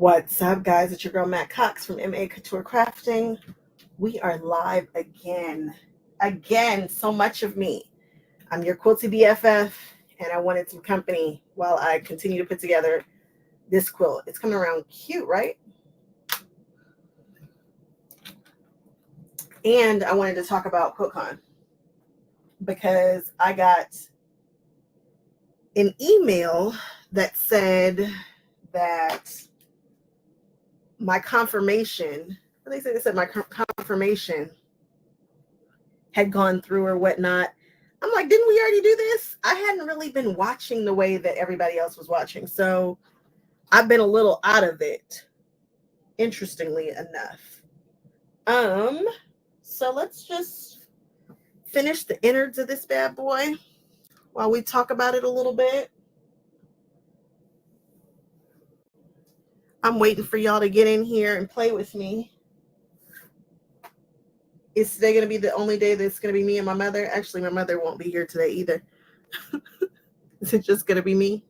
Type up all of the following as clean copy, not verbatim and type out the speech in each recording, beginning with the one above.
What's up, guys? It's your girl Matt Cox from MA Couture Crafting. We are live again. So much of me. I'm your quilty BFF, and I wanted some company while I continue to put together this quilt. It's coming around cute, right? And I wanted to talk about Quiltcon because I got an email that said that my confirmation, they said my confirmation had gone through or whatnot. I'm like, didn't we already do this? I hadn't really been watching the way that everybody else was watching. So I've been a little out of it, interestingly enough. So let's just finish the innards of this bad boy while we talk about it a little bit. I'm waiting for y'all to get in here and play with me. Is today going to be the only day that's going to be me and my mother? Actually, my mother won't be here today either. Is it just going to be me?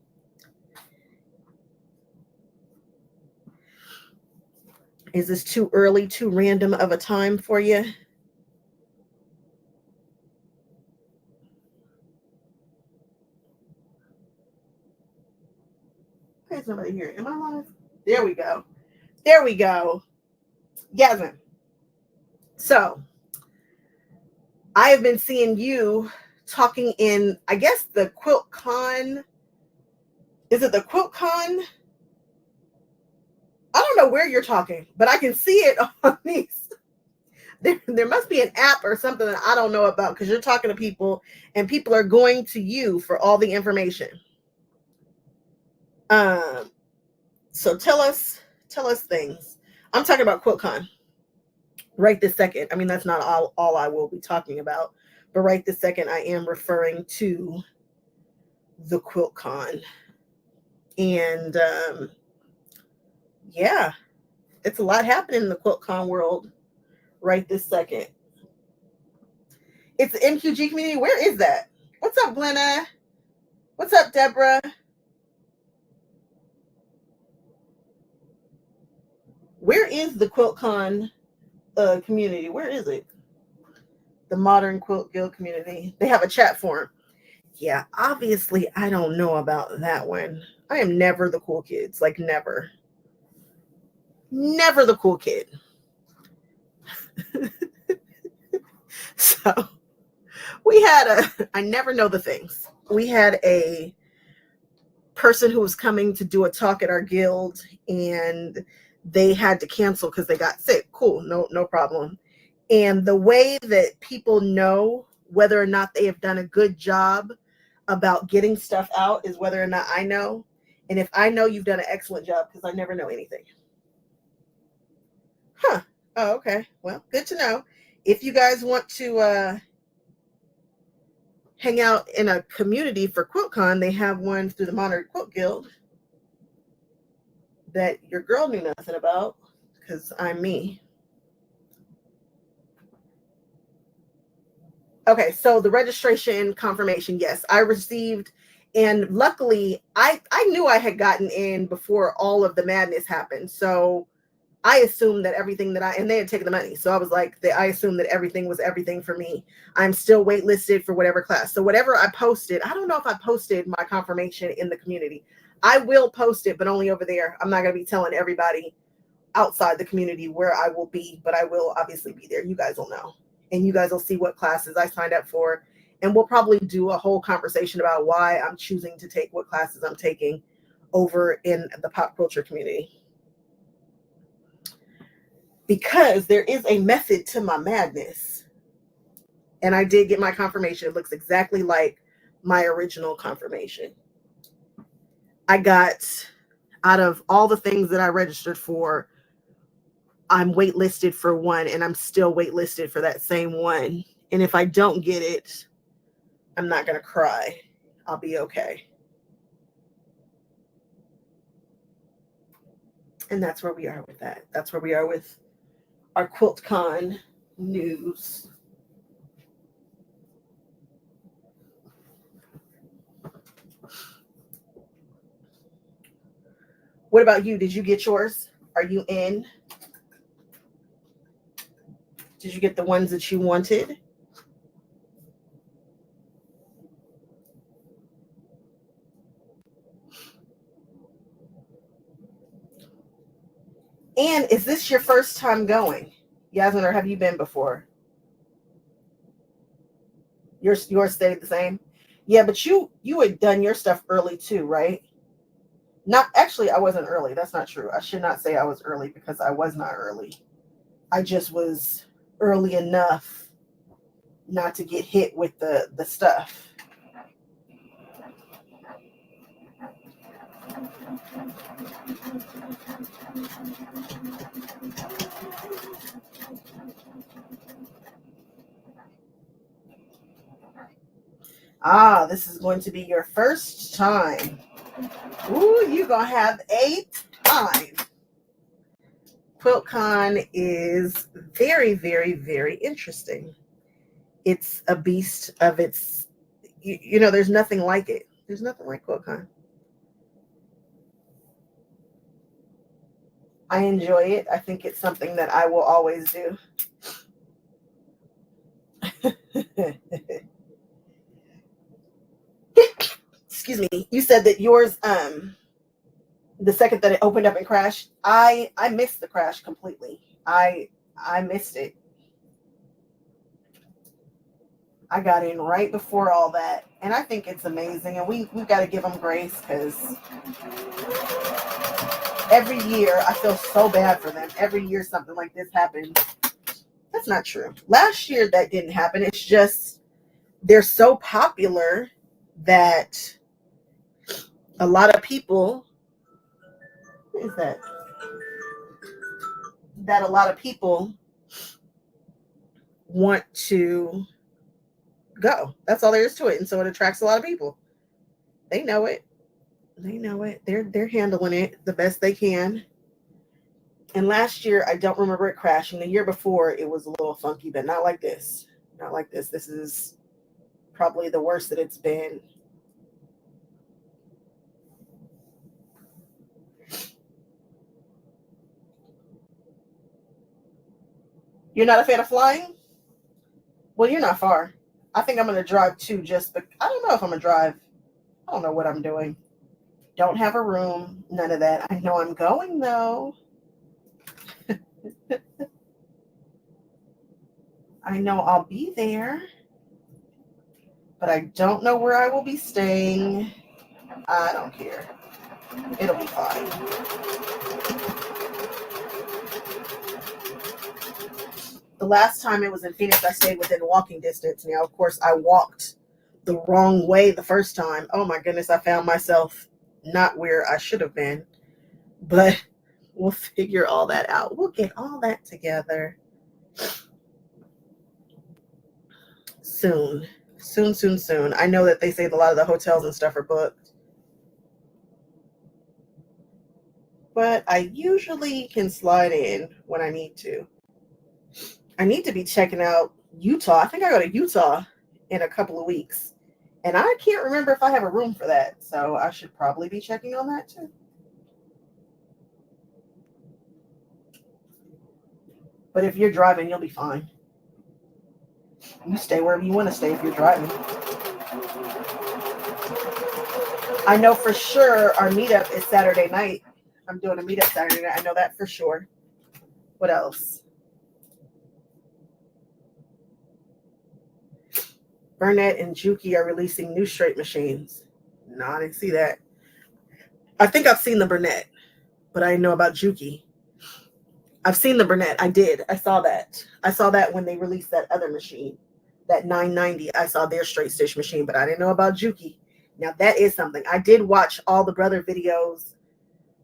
Is this too early, too random of a time for you? There's nobody here. Am I live? There we go. There we go. Yasmin. So, I have been seeing you talking in, I guess, the Quiltcon. Is it the Quiltcon? I don't know where you're talking, but I can see it on these. There must be an app or something that I don't know about because you're talking to people and people are going to you for all the information. So tell us things. I'm talking about Quiltcon right this second. I mean, that's not all I will be talking about, but right this second I am referring to the Quiltcon. And yeah, it's a lot happening in the Quiltcon world right this second. It's the MQG community. Where is that? What's up, Glenna? What's up, Deborah? Where is the Quiltcon community? Where is it? The Modern Quilt Guild community. They have a chat forum. Yeah, obviously, I don't know about that one. I am never the cool kids. Like, never. Never the cool kid. So, I never know the things. We had a person who was coming to do a talk at our guild, and they had to cancel because they got sick. Cool, no problem. And the way that people know whether or not they have done a good job about getting stuff out is whether or not I know. And if I know, you've done an excellent job because I never know anything. Huh. Oh, okay. Well, good to know. If you guys want to hang out in a community for Quiltcon, they have one through the Modern Quilt Guild that your girl knew nothing about because I'm me. Okay, so the registration confirmation, yes, I received, and luckily I knew I had gotten in before all of the madness happened. So I assumed that everything that and they had taken the money. So I was like, I assumed that everything was everything for me. I'm still waitlisted for whatever class. So whatever I posted, I don't know if I posted my confirmation in the community. I will post it, but only over there. I'm not going to be telling everybody outside the community where I will be, but I will obviously be there. You guys will know. And you guys will see what classes I signed up for. And we'll probably do a whole conversation about why I'm choosing to take what classes I'm taking over in the pop culture community. Because there is a method to my madness. And I did get my confirmation. It looks exactly like my original confirmation. I got, out of all the things that I registered for, I'm waitlisted for one, and I'm still waitlisted for that same one. And if I don't get it, I'm not going to cry. I'll be okay. And that's where we are with that. That's where we are with our Quiltcon news. What about you? Did you get yours? Are you in? Did you get the ones that you wanted? And is this your first time going, Yasmin, or have you been before? Yours stayed the same? Yeah, but you had done your stuff early too, right? Not actually, I wasn't early. That's not true. I should not say I was early because I was not early. I just was early enough not to get hit with the stuff. Ah, this is going to be your first time. Ooh, you're going to have a time. Quiltcon is very, very, very interesting. It's a beast of its, you know, there's nothing like it. There's nothing like Quiltcon. I enjoy it. I think it's something that I will always do. Excuse me. You said that yours, the second that it opened up and crashed, I missed the crash completely. I missed it. I got in right before all that, and I think it's amazing. And we've got to give them grace because every year I feel so bad for them. Every year something like this happens. That's not true. Last year that didn't happen. It's just they're so popular that a lot of people. What is that? That a lot of people want to go. That's all there is to it, and so it attracts a lot of people. They know it. They know it. They're handling it the best they can. And last year, I don't remember it crashing. The year before, it was a little funky, but not like this. Not like this. This is probably the worst that it's been. You're not a fan of flying? Well, you're not far. I think I'm going to drive too, but I don't know if I'm going to drive. I don't know what I'm doing. Don't have a room. None of that. I know I'm going, though. I know I'll be there, but I don't know where I will be staying. I don't care. It'll be fine. The last time it was in Phoenix, I stayed within walking distance. Now, of course, I walked the wrong way the first time. Oh my goodness, I found myself not where I should have been. But we'll figure all that out. We'll get all that together soon. Soon. I know that they say a lot of the hotels and stuff are booked. But I usually can slide in when I need to. I need to be checking out Utah. I think I go to Utah in a couple of weeks. And I can't remember if I have a room for that. So I should probably be checking on that too. But if you're driving, you'll be fine. You stay wherever you want to stay if you're driving. I know for sure our meetup is Saturday night. I'm doing a meetup Saturday night. I know that for sure. What else? Burnett and Juki are releasing new straight machines. No, I didn't see that. I think I've seen the Burnett, but I didn't know about Juki. I've seen the Burnett. I did. I saw that. I saw that when they released that other machine, that 990. I saw their straight stitch machine, but I didn't know about Juki. Now that is something. I did watch all the brother videos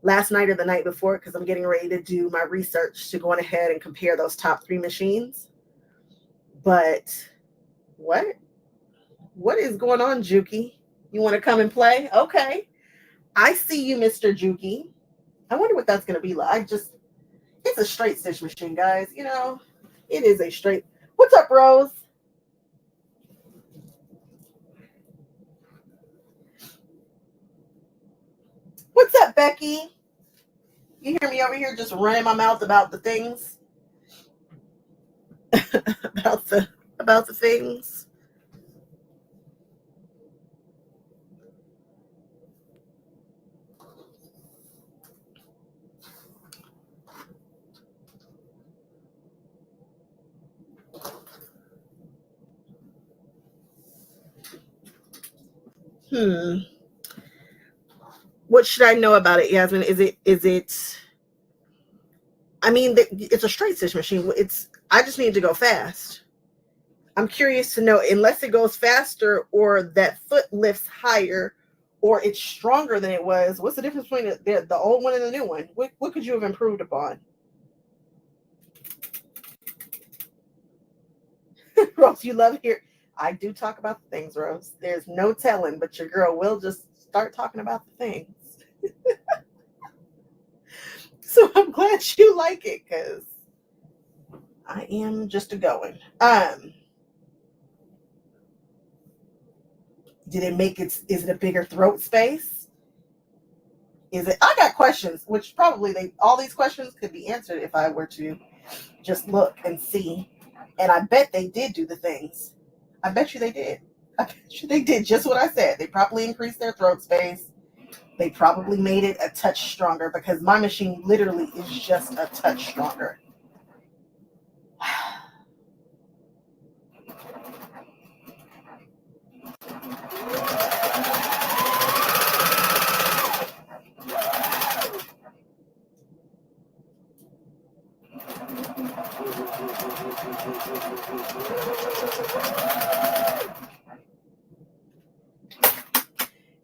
last night or the night before because I'm getting ready to do my research to go on ahead and compare those top 3 machines. But what is going on, Juki? You want to come and play? Okay. I see you, Mr. Juki. I wonder what that's going to be like. It's a straight stitch machine, guys. You know, it is a straight. What's up, Rose? What's up, Becky? You hear me over here just running my mouth about the things, about the things. What should I know about it, Yasmin? Is it? I mean, it's a straight stitch machine. I just need to go fast. I'm curious to know, unless it goes faster or that foot lifts higher or it's stronger than it was. What's the difference between the old one and the new one? What could you have improved upon? Rose, you love here. I do talk about the things, Rose. There's no telling, but your girl will just start talking about the things. So I'm glad you like it, because I am just a going. Did it make it? Is it a bigger throat space? Is it? I got questions, which probably all these questions could be answered if I were to just look and see. And I bet they did do the things. I bet you they did. I bet you they did just what I said. They probably increased their throat space. They probably made it a touch stronger, because my machine literally is just a touch stronger.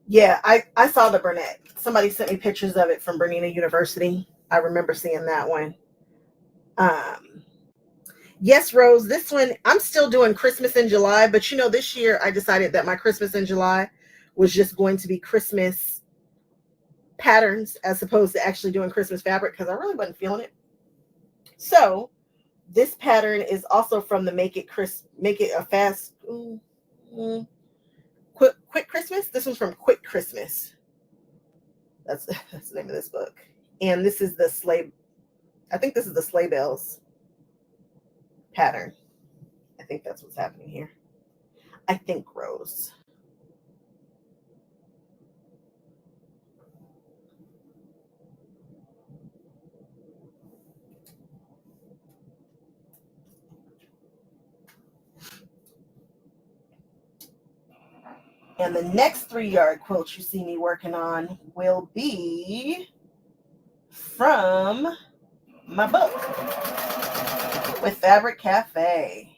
Yeah, I saw the Burnett. Somebody sent me pictures of it from Bernina University. I remember seeing that one. Yes, Rose, this one, I'm still doing Christmas in July, but this year I decided that my Christmas in July was just going to be Christmas patterns as opposed to actually doing Christmas fabric, because I really wasn't feeling it. So this pattern is also from the Make It a Fast Quick Christmas. This one's from Quick Christmas. That's the name of this book. And this is the sleigh. I think this is the sleigh bells pattern. I think that's what's happening here. I think, Rose. And the next 3-yard quilt you see me working on will be from my book with Fabric Cafe.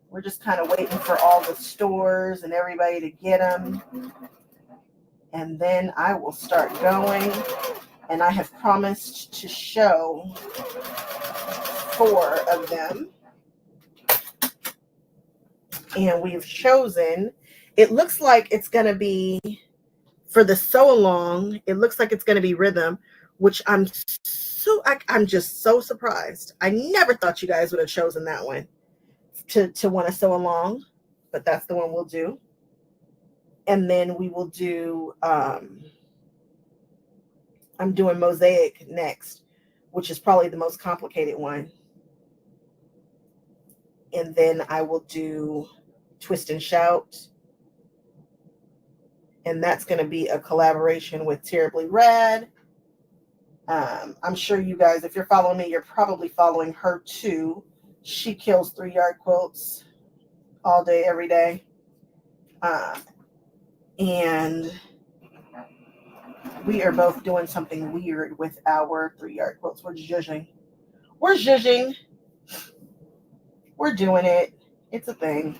We're just kind of waiting for all the stores and everybody to get them. And then I will start going. And I have promised to show 4 of them. And we've chosen, it looks like it's going to be, for the sew along, it looks like it's going to be Rhythm, which I'm just so surprised. I never thought you guys would have chosen that one to want to sew along, but that's the one we'll do. And then we will do, I'm doing Mosaic next, which is probably the most complicated one. And then I will do Twist and Shout. And that's going to be a collaboration with Terribly Rad. I'm sure you guys, if you're following me, you're probably following her too. She kills 3-yard quilts all day, every day. And we are both doing something weird with our 3-yard quilts. We're zhuzhing. We're doing it. It's a thing.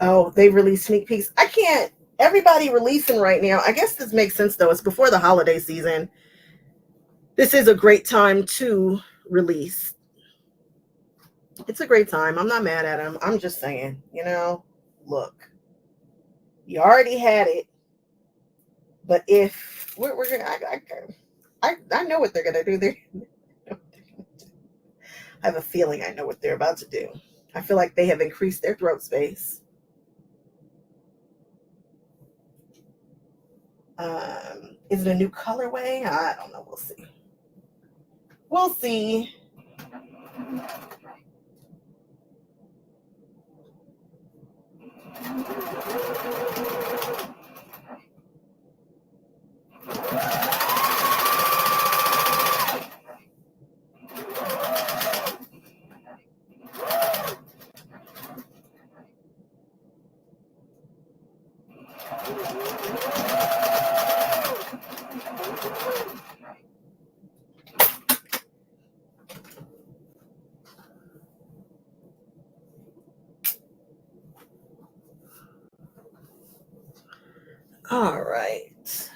Oh, they release sneak peeks. I can't. Everybody releasing right now. I guess this makes sense though. It's before the holiday season. This is a great time to release. It's a great time. I'm not mad at him. I'm just saying, look, you already had it. But if we're gonna, I know what they're gonna do. I have a feeling I know what they're about to do. I feel like they have increased their throat space. Is it a new colorway? I don't know. We'll see. We'll see. All right.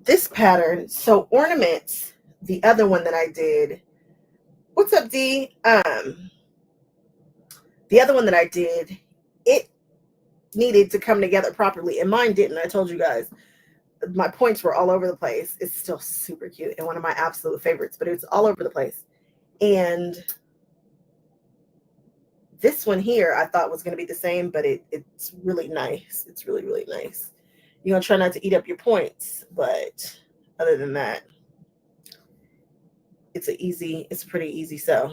This pattern, so ornaments, the other one that I did. What's up, D? The other one that I did, it needed to come together properly, and mine didn't. I told you guys. My points were all over the place. It's still super cute and one of my absolute favorites, but it's all over the place. And this one here I thought was going to be the same, but it's really nice. It's really, really nice. You're going to try not to eat up your points, but other than that, it's a pretty easy sew.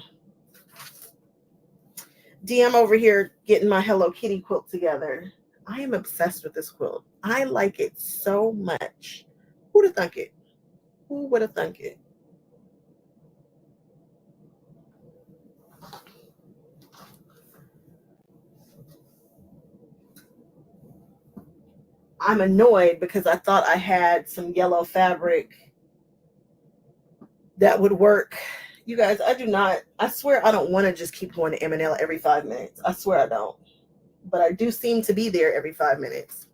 DM over here getting my Hello Kitty quilt together. I am obsessed with this quilt. I like it so much. Who'd have thunk it? Who would have thunk it? I'm annoyed because I thought I had some yellow fabric that would work. You guys, I swear I don't want to just keep going to M&L every 5 minutes. I swear I don't. But I do seem to be there every 5 minutes.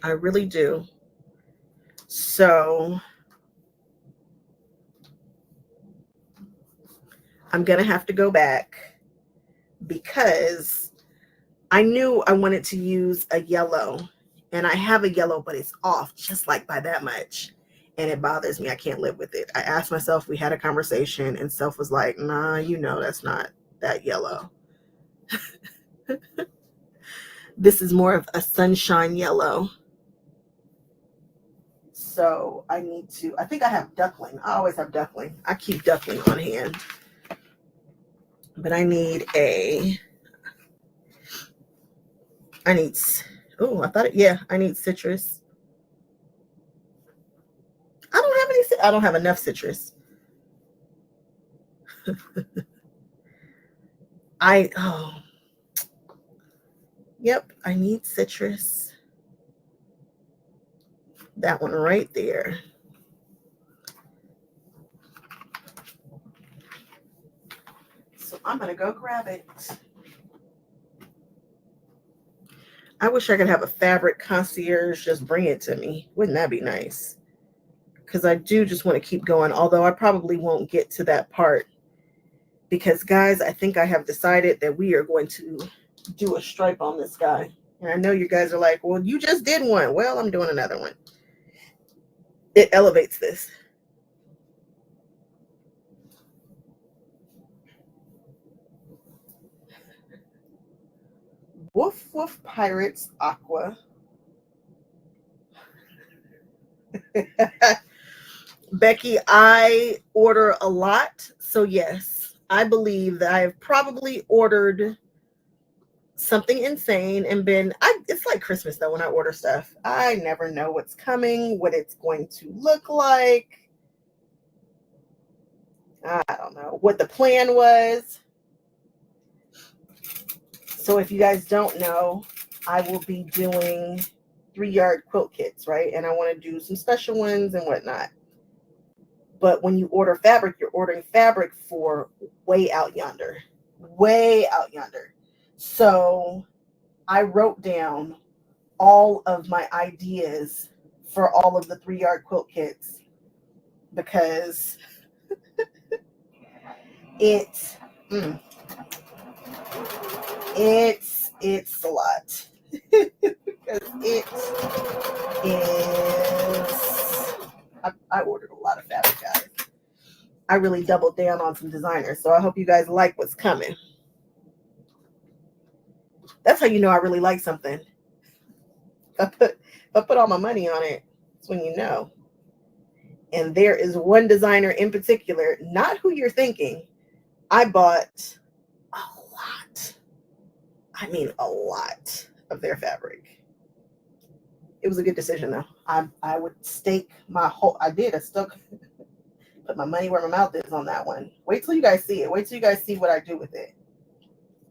I really do. So I'm going to have to go back because I knew I wanted to use a yellow, and I have a yellow, but it's off just like by that much. And it bothers me. I can't live with it. I asked myself, we had a conversation, and self was like, nah, that's not that yellow. This is more of a sunshine yellow. So I think I have duckling. I always have duckling. I keep duckling on hand. But I need I need citrus. I don't have enough citrus. Yep, I need citrus. That one right there. So I'm going to go grab it. I wish I could have a fabric concierge just bring it to me. Wouldn't that be nice? Because I do just want to keep going, although I probably won't get to that part. Because, guys, I think I have decided that we are going to do a stripe on this guy. And I know you guys are like, well, you just did one. Well, I'm doing another one. It elevates this. Woof Woof Pirates Aqua. Becky, I order a lot. So yes, I believe that I have probably ordered something insane and it's like Christmas though when I order stuff. I never know what's coming, what it's going to look like. I don't know what the plan was. So if you guys don't know, I will be doing 3-yard quilt kits, right? And I want to do some special ones and whatnot. But when you order fabric, you're ordering fabric for way out yonder. way out yonder. So I wrote down all of my ideas for all of the 3-yard quilt kits because it's it's a lot. Because it is I ordered a lot of fabric, guys. I really doubled down on some designers, so I hope you guys like what's coming. That's how you know I really like something. If I put all my money on it, that's when you know. And there is one designer in particular, not who you're thinking. I bought a lot. I mean, a lot of their fabric. It was a good decision, though. I would stake my whole. I did. I still put my money where my mouth is on that one. Wait till you guys see it. Wait till you guys see what I do with it.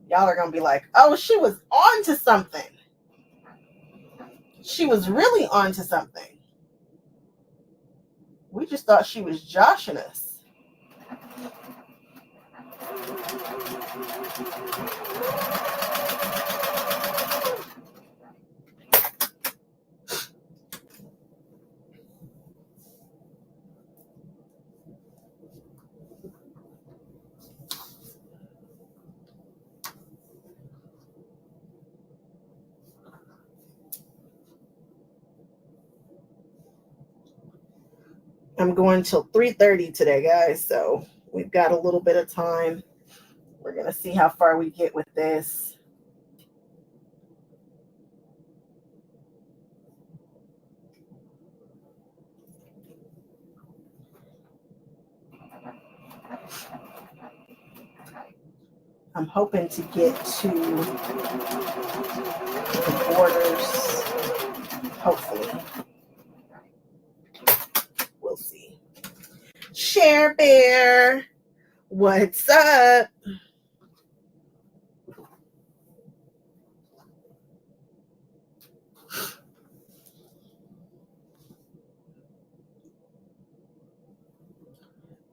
Y'all are gonna be like, "Oh, she was on to something. She was really on to something. We just thought she was joshing us." I'm going till 3:30 today, guys, so we've got a little bit of time. We're going to see how far we get with this. I'm hoping to get to the borders, hopefully. We'll see. Share Bear, what's up?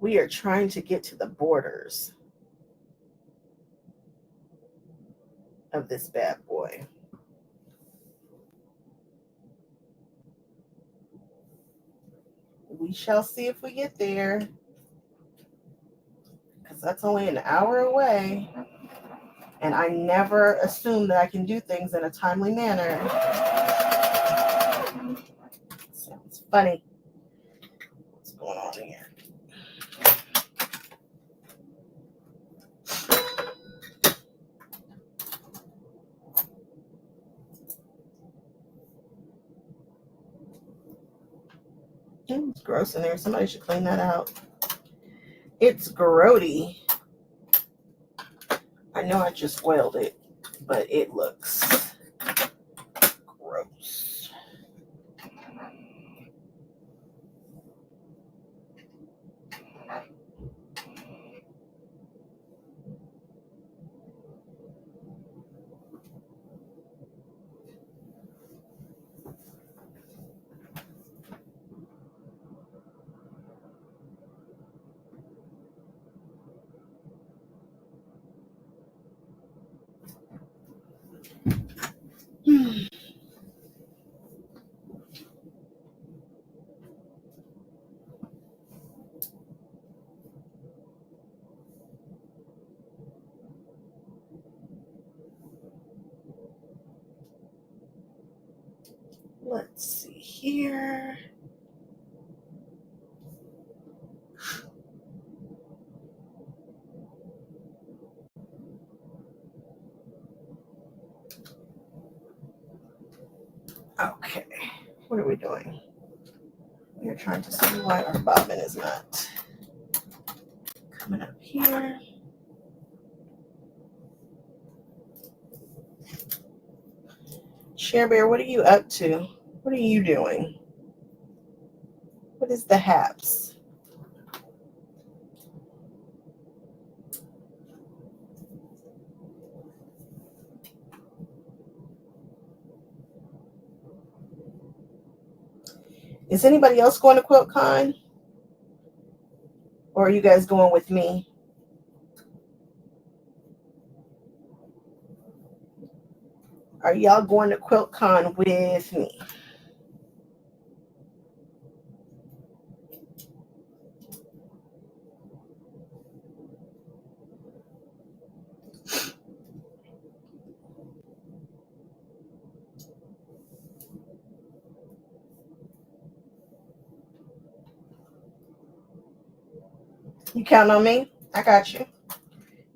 We are trying to get to the borders of this bad boy. We shall see if we get there, because that's only an hour away, and I never assume that I can do things in a timely manner. Sounds funny. What's going on here? It's gross in there. Somebody should clean that out. It's grody. I know I just oiled it, but it looks gross. Let's see here. Okay, what are we doing? We are trying to see why our bobbin is not coming up here. Share Bear, what are you up to? What are you doing? What is the haps? Is anybody else going to Quiltcon? Or are you guys going with me? Are y'all going to Quiltcon with me? You count on me? I got you.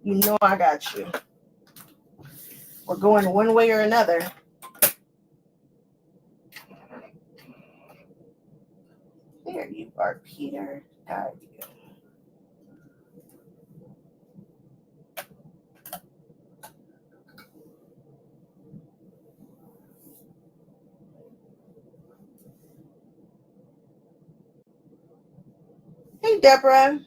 You know I got you. We're going one way or another. There you are, Peter. Got you. Hey, Deborah.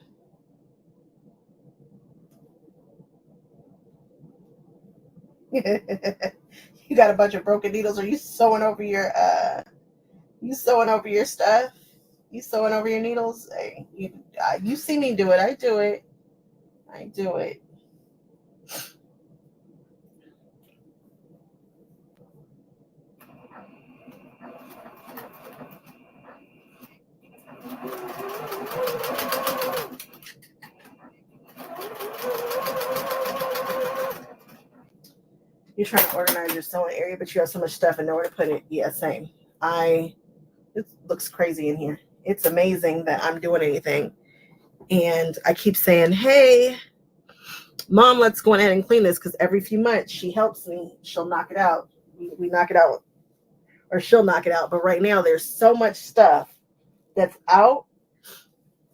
You got a bunch of broken needles. Are you sewing over your stuff? You sewing over your needles? Hey, you see me do it. I do it. I do it. You're trying to organize your sewing area, but you have so much stuff and nowhere to put it. Yeah, same. It looks crazy in here. It's amazing that I'm doing anything. And I keep saying, hey, Mom, let's go ahead and clean this, because every few months she helps me. She'll knock it out. We knock it out, or she'll knock it out. But right now there's so much stuff that's out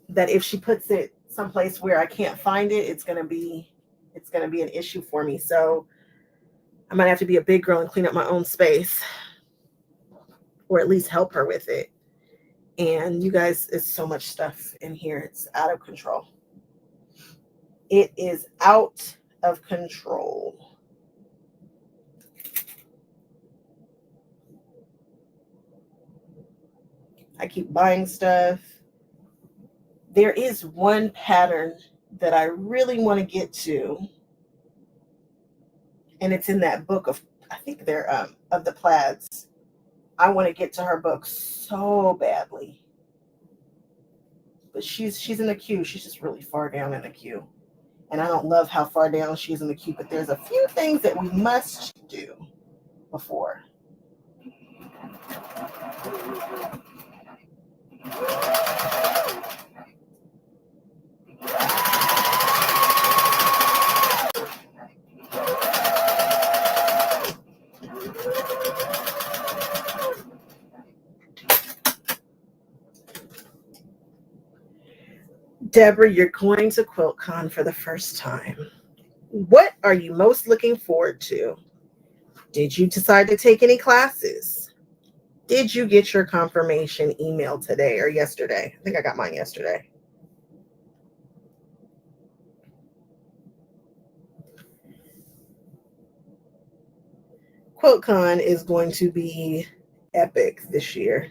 that if she puts it someplace where I can't find it, it's gonna be an issue for me. So I might have to be a big girl and clean up my own space, or at least help her with it. And you guys, it's so much stuff in here. It's out of control. It is out of control. I keep buying stuff. There is one pattern that I really want to get to, and it's in that book of, I think they're of the plaids. I want to get to her book so badly, but she's in the queue. She's just really far down in the queue, and I don't love how far down she's in the queue. But there's a few things that we must do before. Deborah, you're going to Quiltcon for the first time. What are you most looking forward to? Did you decide to take any classes? Did you get your confirmation email today or yesterday? I think I got mine yesterday. Quiltcon is going to be epic this year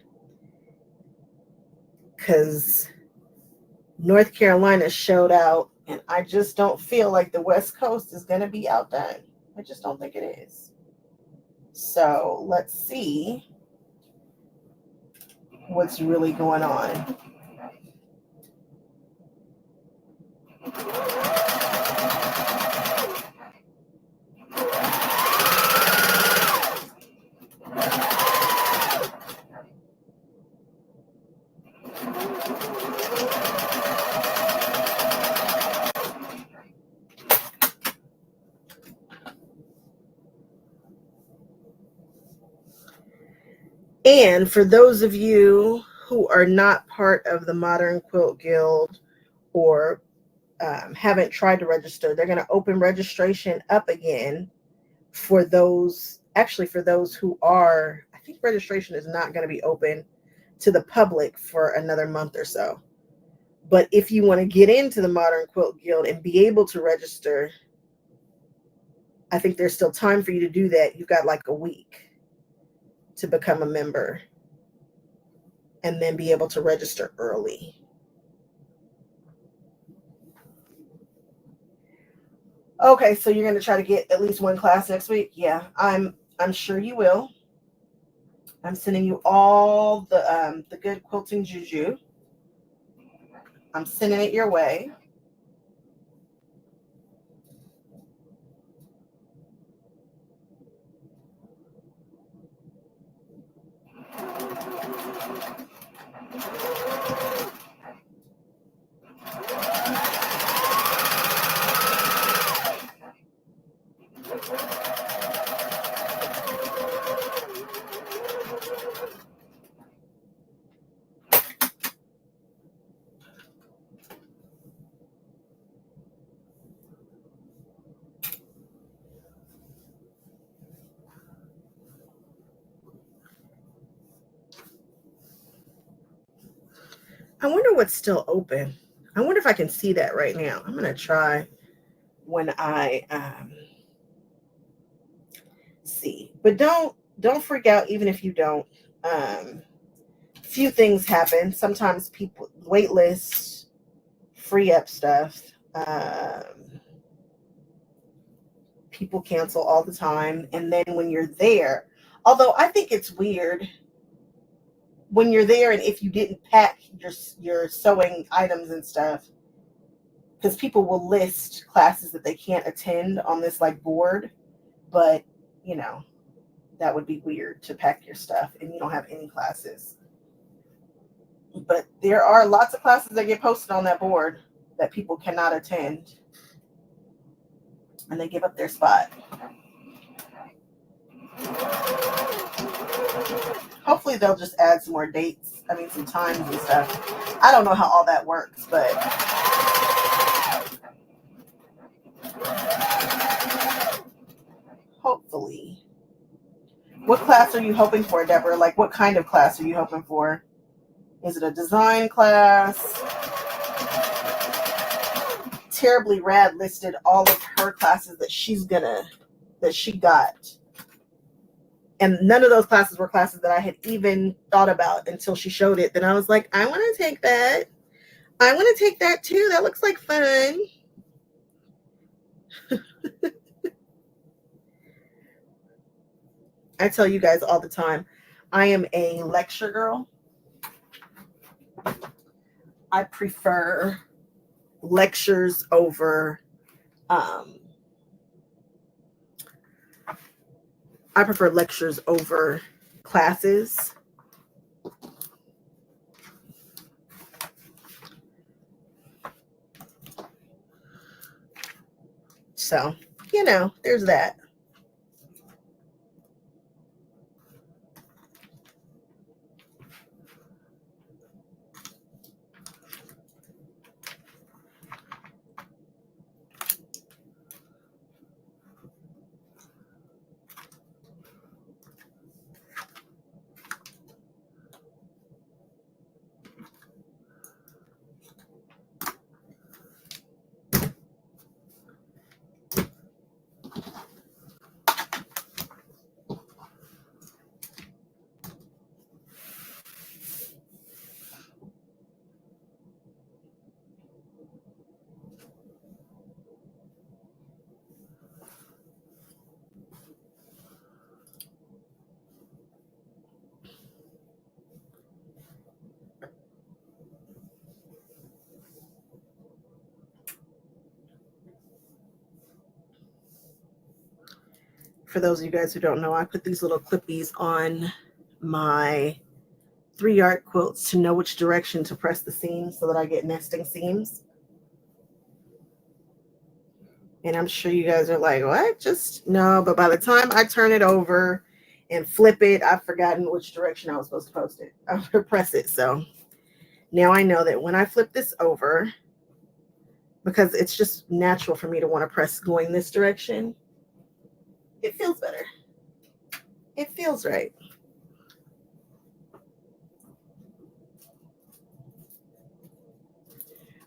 because North Carolina showed out, and I just don't feel like the West Coast is going to be outdone. I just don't think it is. So let's see what's really going on. And for those of you who are not part of the Modern Quilt Guild or haven't tried to register, they're going to open registration up again for those who are. I think registration is not going to be open to the public for another month or so. But if you want to get into the Modern Quilt Guild and be able to register, I think there's still time for you to do that. You've got like a week to become a member and then be able to register early. Okay, so you're going to try to get at least one class next week? Yeah, I'm I'm sure you will. I'm sending you all the good quilting juju. I'm sending it your way. I wonder what's still open. I wonder if I can see that right now. I'm gonna try when I see. But don't freak out even if you don't. Few things happen. Sometimes people wait lists, free up stuff. People cancel all the time. And then when you're there, although I think it's weird when you're there and if you didn't pack your sewing items and stuff, because people will list classes that they can't attend on this like board, but you know, that would be weird to pack your stuff and you don't have any classes. But there are lots of classes that get posted on that board that people cannot attend and they give up their spot. Hopefully they'll just add some more dates. I mean, some times and stuff. I don't know how all that works, but hopefully. What class are you hoping for, Deborah? Like, what kind of class are you hoping for? Is it a design class? Terribly Rad listed all of her classes that she got. And none of those classes were classes that I had even thought about until she showed it. Then I was like, I want to take that. I want to take that too. That looks like fun. I tell you guys all the time, I am a lecture girl. I prefer lectures over classes. So, there's that. For those of you guys who don't know, I put these little clippies on my 3-yard quilts to know which direction to press the seams so that I get nesting seams. And I'm sure you guys are like, what? Just no. But by the time I turn it over and flip it, I've forgotten which direction I was supposed to post it. I press it. So now I know that when I flip this over, because it's just natural for me to want to press going this direction, it feels better. It feels right.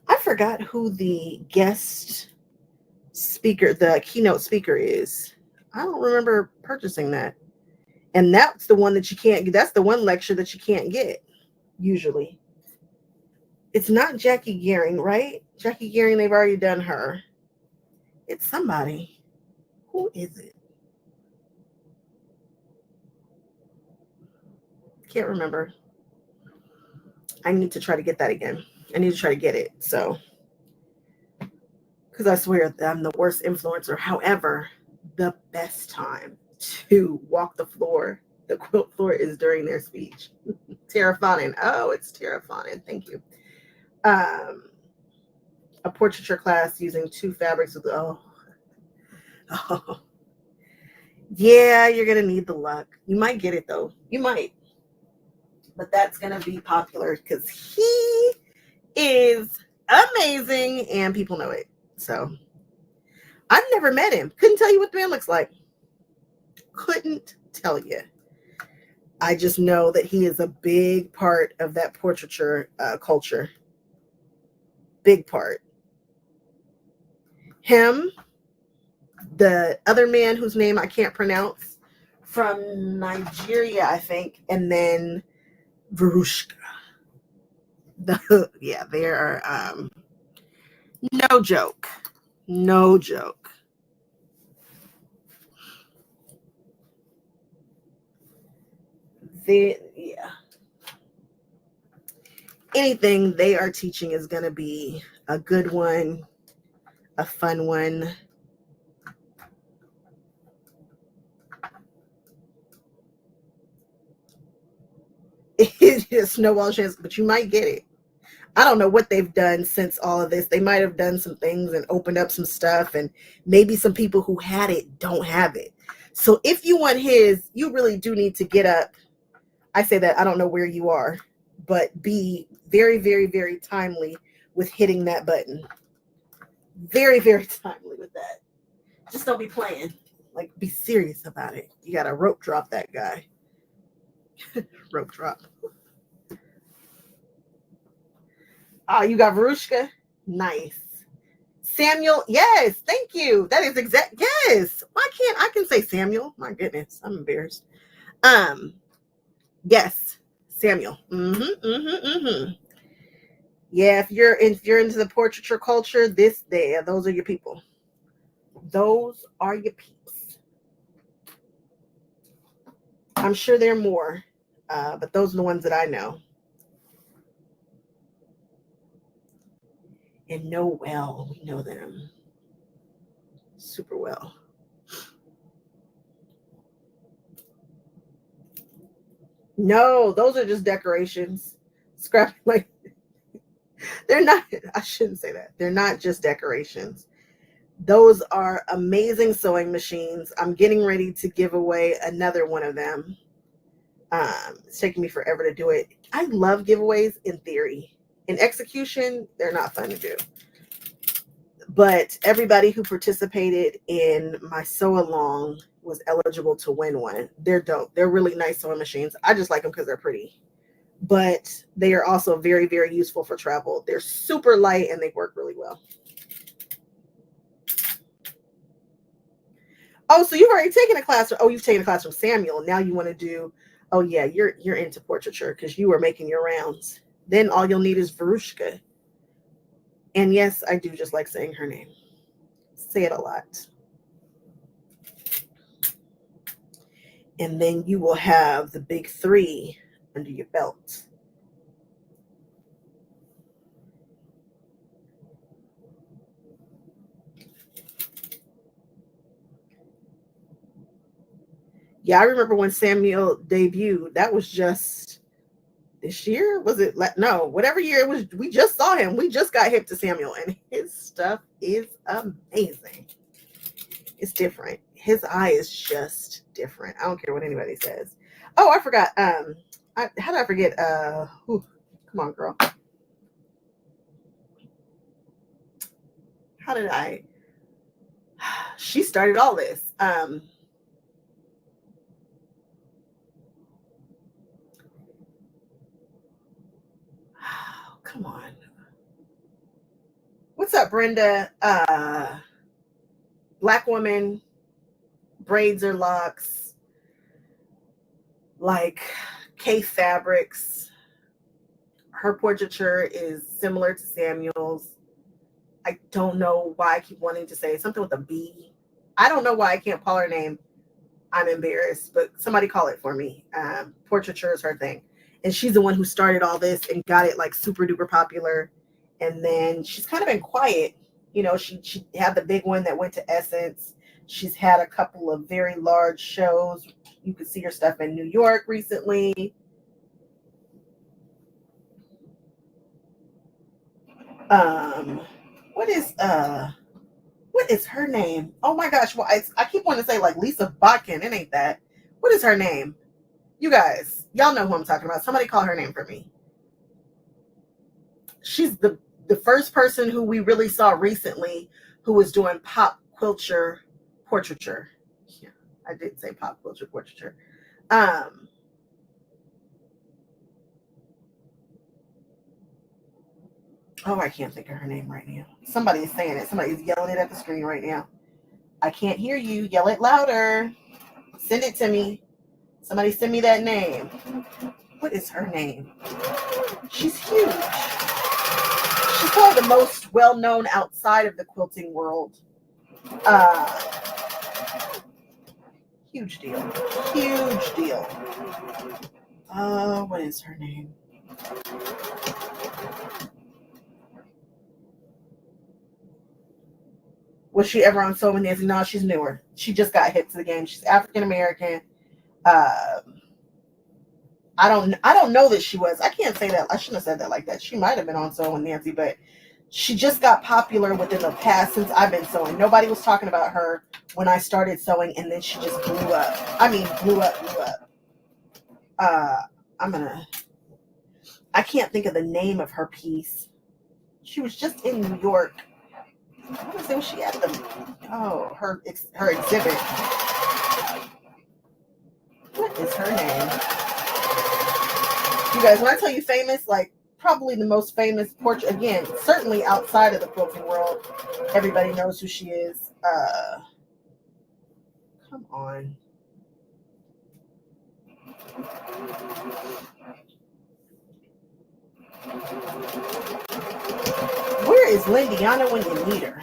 I forgot who the guest speaker, the keynote speaker is. I don't remember purchasing that. And that's the one that you can't get. That's the one lecture that you can't get, usually. It's not Jackie Gehring, right? Jackie Gehring, they've already done her. It's somebody. Who is it? Can't remember. I need to try to get that again. I need to try to get it. So, because I swear I'm the worst influencer. However, the best time to walk the floor, the quilt floor, is during their speech. Terrifying. Oh, it's terrifying. Thank you. A portraiture class using 2 fabrics with oh. Yeah, you're gonna need the luck. You might get it though. You might. But that's gonna be popular because he is amazing and people know it. So I've never met him. Couldn't tell you what the man looks like. Couldn't tell you. I just know that he is a big part of that portraiture culture. Big part. Him, the other man whose name I can't pronounce, from Nigeria, I think, and then Verushka. Yeah, they are no joke. No joke. Yeah. Anything they are teaching is going to be a good one, a fun one. It's a snowball chance, but you might get it. I don't know what they've done since all of this. They might have done some things and opened up some stuff, and maybe some people who had it don't have it. So if you want his, you really do need to get up. I say that I don't know where you are, but be very, very, very timely with hitting that button. Very, very timely with that. Just don't be playing. Like, be serious about it. You got to rope drop that guy. Rope drop. Oh, you got Verushka? Nice. Samuel, yes, thank you. That is exact. Yes. Why can't I can say Samuel? My goodness, I'm embarrassed. Yes, Samuel. Yeah, if you're into the portraiture culture, those are your people. Those are your peeps. I'm sure there are more, but those are the ones that I know and know well. We know them super well. No, those are just decorations. Scrap like they're not. I shouldn't say that. They're not just decorations. Those are amazing sewing machines. I'm getting ready to give away another one of them. It's taking me forever to do it. I love giveaways in theory. In execution, they're not fun to do. But everybody who participated in my sew along was eligible to win one. They're dope. They're really nice sewing machines. I just like them because they're pretty. But they are also very, very useful for travel. They're super light and they work really well. Oh, so you've already taken a class. You've taken a class from Samuel. Now you want to do, oh yeah, you're into portraiture because you were making your rounds. Then all you'll need is Verushka. And yes, I do just like saying her name. Say it a lot. And then you will have the big 3 under your belt. Yeah, I remember when Samuel debuted. That was just this year. Was it? No, whatever year it was. We just saw him. We just got hip to Samuel, and his stuff is amazing. It's different. His eye is just different. I don't care what anybody says. Oh, I forgot. How did I forget? Come on, girl. How did I? She started all this. Come on. What's up, Brenda? Black woman, braids or locks, like K Fabrics. Her portraiture is similar to Samuel's. I don't know why I keep wanting to say something with a B. I don't know why I can't call her name. I'm embarrassed, but somebody call it for me. Portraiture is her thing. And she's the one who started all this and got it like super duper popular. And then she's kind of been quiet. You know, she had the big one that went to Essence. She's had a couple of very large shows. You could see her stuff in New York recently. What is her name? Oh my gosh, well, I keep wanting to say like Lisa Botkin. It ain't that. What is her name? You guys, y'all know who I'm talking about. Somebody call her name for me. She's the first person who we really saw recently who was doing pop quilture portraiture. Yeah, I did say pop quilture portraiture. Oh, I can't think of her name right now. Somebody is saying it. Somebody is yelling it at the screen right now. I can't hear you. Yell it louder. Send it to me. Somebody send me that name. What is her name? She's huge. She's probably the most well-known outside of the quilting world. Huge deal. Huge deal. What is her name? Was she ever on Sewing with Nancy? No, she's newer. She just got hit to the game. She's African American. I don't know that she was. I can't say that. I shouldn't have said that like that. She might have been on Sewing with Nancy, but she just got popular within the past since I've been sewing. Nobody was talking about her when I started sewing, and then she just blew up. I mean, blew up. I can't think of the name of her piece. She was just in New York. I want to say, was she at her exhibit? What is her name? You guys, when I tell you famous, like probably the most famous portrait, again, certainly outside of the quilting world, everybody knows who she is. Come on. Where is Lindiana when you need her?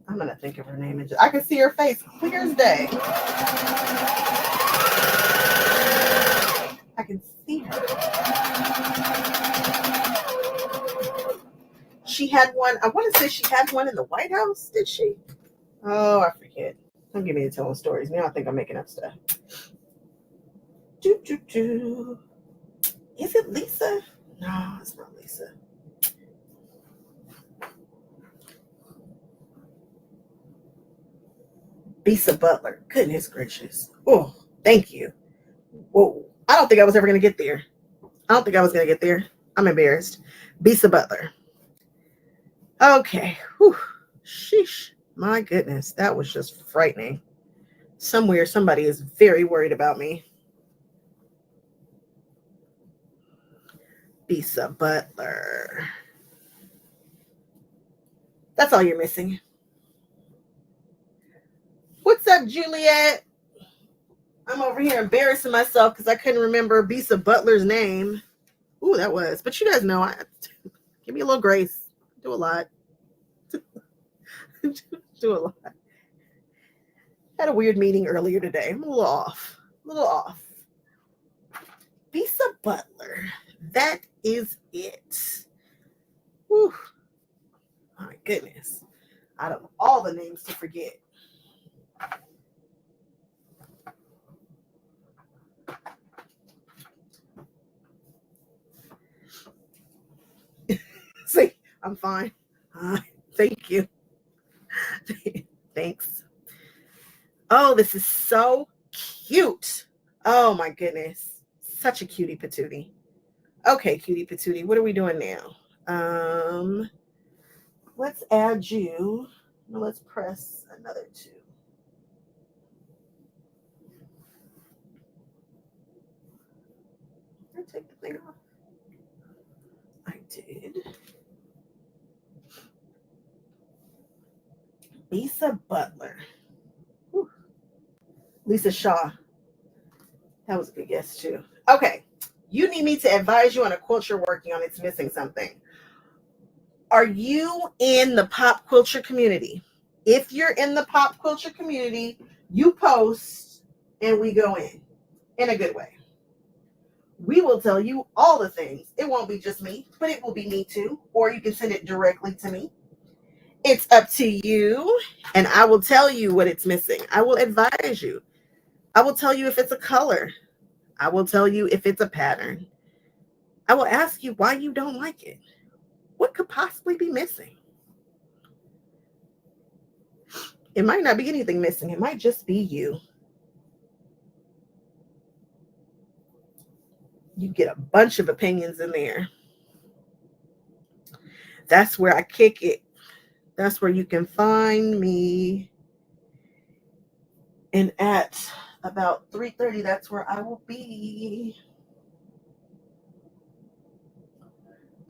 I'm going to think of her name. I can see her face clear as day. I can see her. She had one. I want to say she had one in the White House. Did she? Oh, I forget. Don't give me to telling stories. Now I think I'm making up stuff. Is it Lisa? No, it's not Lisa. Bisa Butler. Goodness gracious. Oh, thank you. Whoa. I don't think I was ever going to get there. I'm embarrassed. Bisa Butler. Okay. Whew. Sheesh. My goodness. That was just frightening. Somewhere, somebody is very worried about me. Bisa Butler. That's all you're missing. What's up, Juliet? I'm over here embarrassing myself because I couldn't remember Bisa Butler's name. Ooh, that was. But you guys know, give me a little grace. Do a lot. Do a lot. Had a weird meeting earlier today. I'm a little off. Bisa Butler. That is it. Whew. My goodness. Out of all the names to forget. See, I'm fine. Thank you. Thanks. Oh, this is so cute. Oh my goodness. Such a cutie patootie. Okay, cutie patootie. What are we doing now? Let's add you. Let's press another 2. Did I take the thing off? I did. Bisa Butler. Whew. Lisa Shaw. That was a good guess too. Okay. You need me to advise you on a quilt you're working on. It's missing something. Are you in the pop culture community? If you're in the pop culture community, you post and we go in a good way. We will tell you all the things. It won't be just me, but it will be me too. Or you can send it directly to me. It's up to you. And I will tell you what it's missing. I will advise you. I will tell you if it's a color. I will tell you if it's a pattern. I will ask you why you don't like it. What could possibly be missing? It might not be anything missing. It might just be you. You get a bunch of opinions in there. That's where I kick it. That's where you can find me. And at about 3:30, that's where I will be.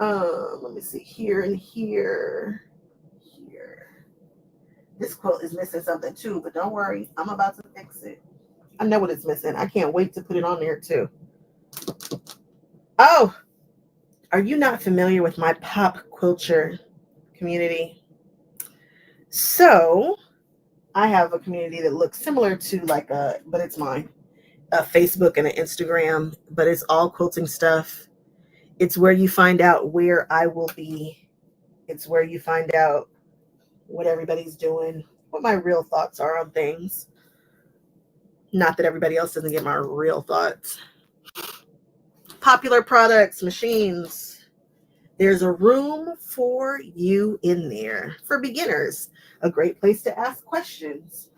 Let me see, here and here. This quilt is missing something too, but don't worry, I'm about to fix it. I know what it's missing. I can't wait to put it on there too. Oh, are you not familiar with my pop culture community? So I have a community that looks similar to but it's mine, a Facebook and an Instagram, but it's all quilting stuff. It's where you find out where I will be. It's where you find out what everybody's doing, what my real thoughts are on things. Not that everybody else doesn't get my real thoughts. Popular products, machines. There's a room for you in there. For beginners, a great place to ask questions.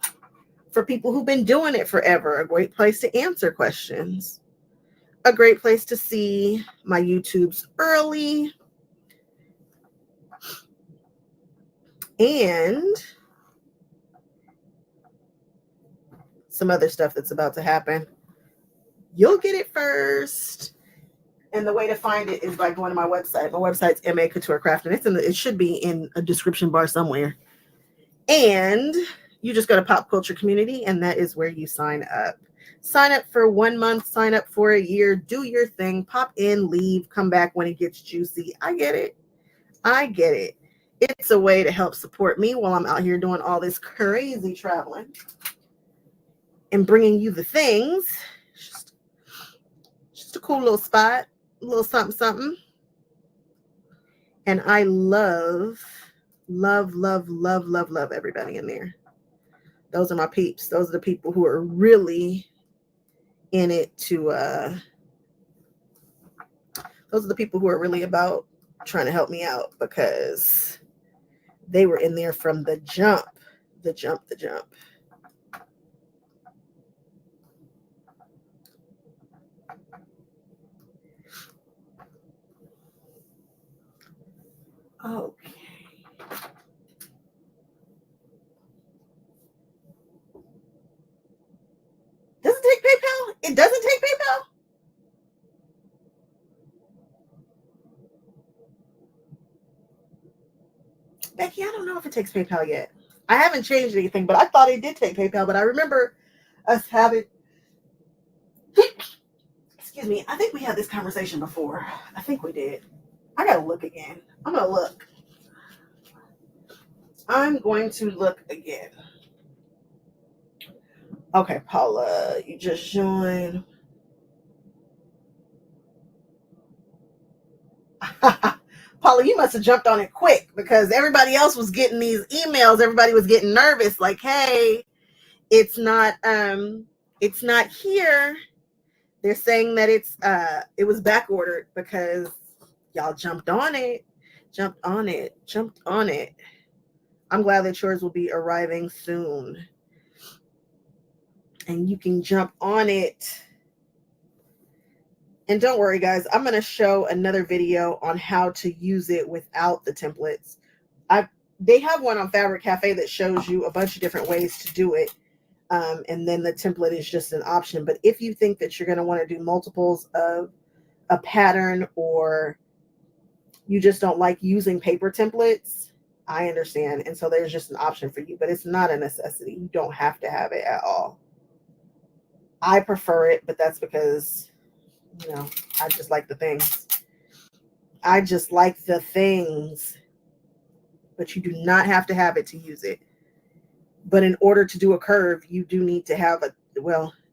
For people who've been doing it forever, a great place to answer questions. A great place to see my YouTubes early. And some other stuff that's about to happen. You'll get it first. And the way to find it is by going to my website. My website's MA Couture Craft, and it should be in a description bar somewhere. And you just go to Pop Culture Community, and that is where you sign up. Sign up for 1 month, sign up for a year, do your thing, pop in, leave, come back when it gets juicy. I get it. It's a way to help support me while I'm out here doing all this crazy traveling and bringing you the things. Just a cool little spot, a little something, something. And I love everybody in there. Those are my peeps. Those are the people who are really in it those are the people who are really about trying to help me out, because they were in there from the jump. Okay. Does it take PayPal? It doesn't take PayPal? Becky, I don't know if it takes PayPal yet. I haven't changed anything, but I thought it did take PayPal. But I remember us having, excuse me, I think we had this conversation before. I think we did. I gotta look again. I'm going to look again. Okay, Paula, you just joined. Paula, you must have jumped on it quick, because everybody else was getting these emails. Everybody was getting nervous, like, hey, it's not here. They're saying that it was back ordered because y'all jumped on it. I'm glad that yours will be arriving soon, and you can jump on it. And don't worry, guys, I'm going to show another video on how to use it without the templates. They have one on Fabric Cafe that shows you a bunch of different ways to do it. And then the template is just an option. But if you think that you're going to want to do multiples of a pattern, or you just don't like using paper templates, I understand. And so there's just an option for you, but it's not a necessity. You don't have to have it at all. I prefer it, but that's because, I just like the things. but you do not have to have it to use it. But in order to do a curve, you do need to have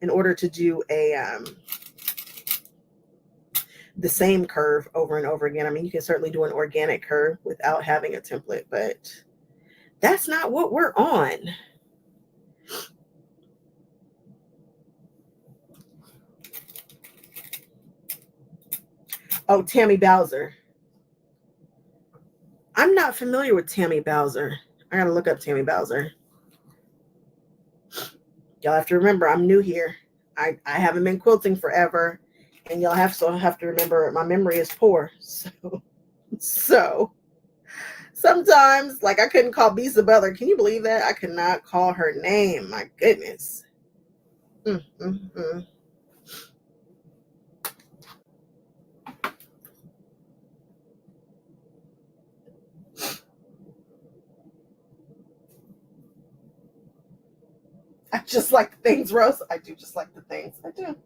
in order to do the same curve over and over again. I mean, you can certainly do an organic curve without having a template, but that's not what we're on. Oh, Tammy Bowser. I'm not familiar with Tammy Bowser. I gotta look up Tammy Bowser. Y'all have to remember, I'm new here. I haven't been quilting forever, and y'all have to remember my memory is poor. So sometimes, like, I couldn't call Bisa Butler. Can you believe that? I could not call her name. My goodness. I just like the things, Rose. I do just like the things. I do.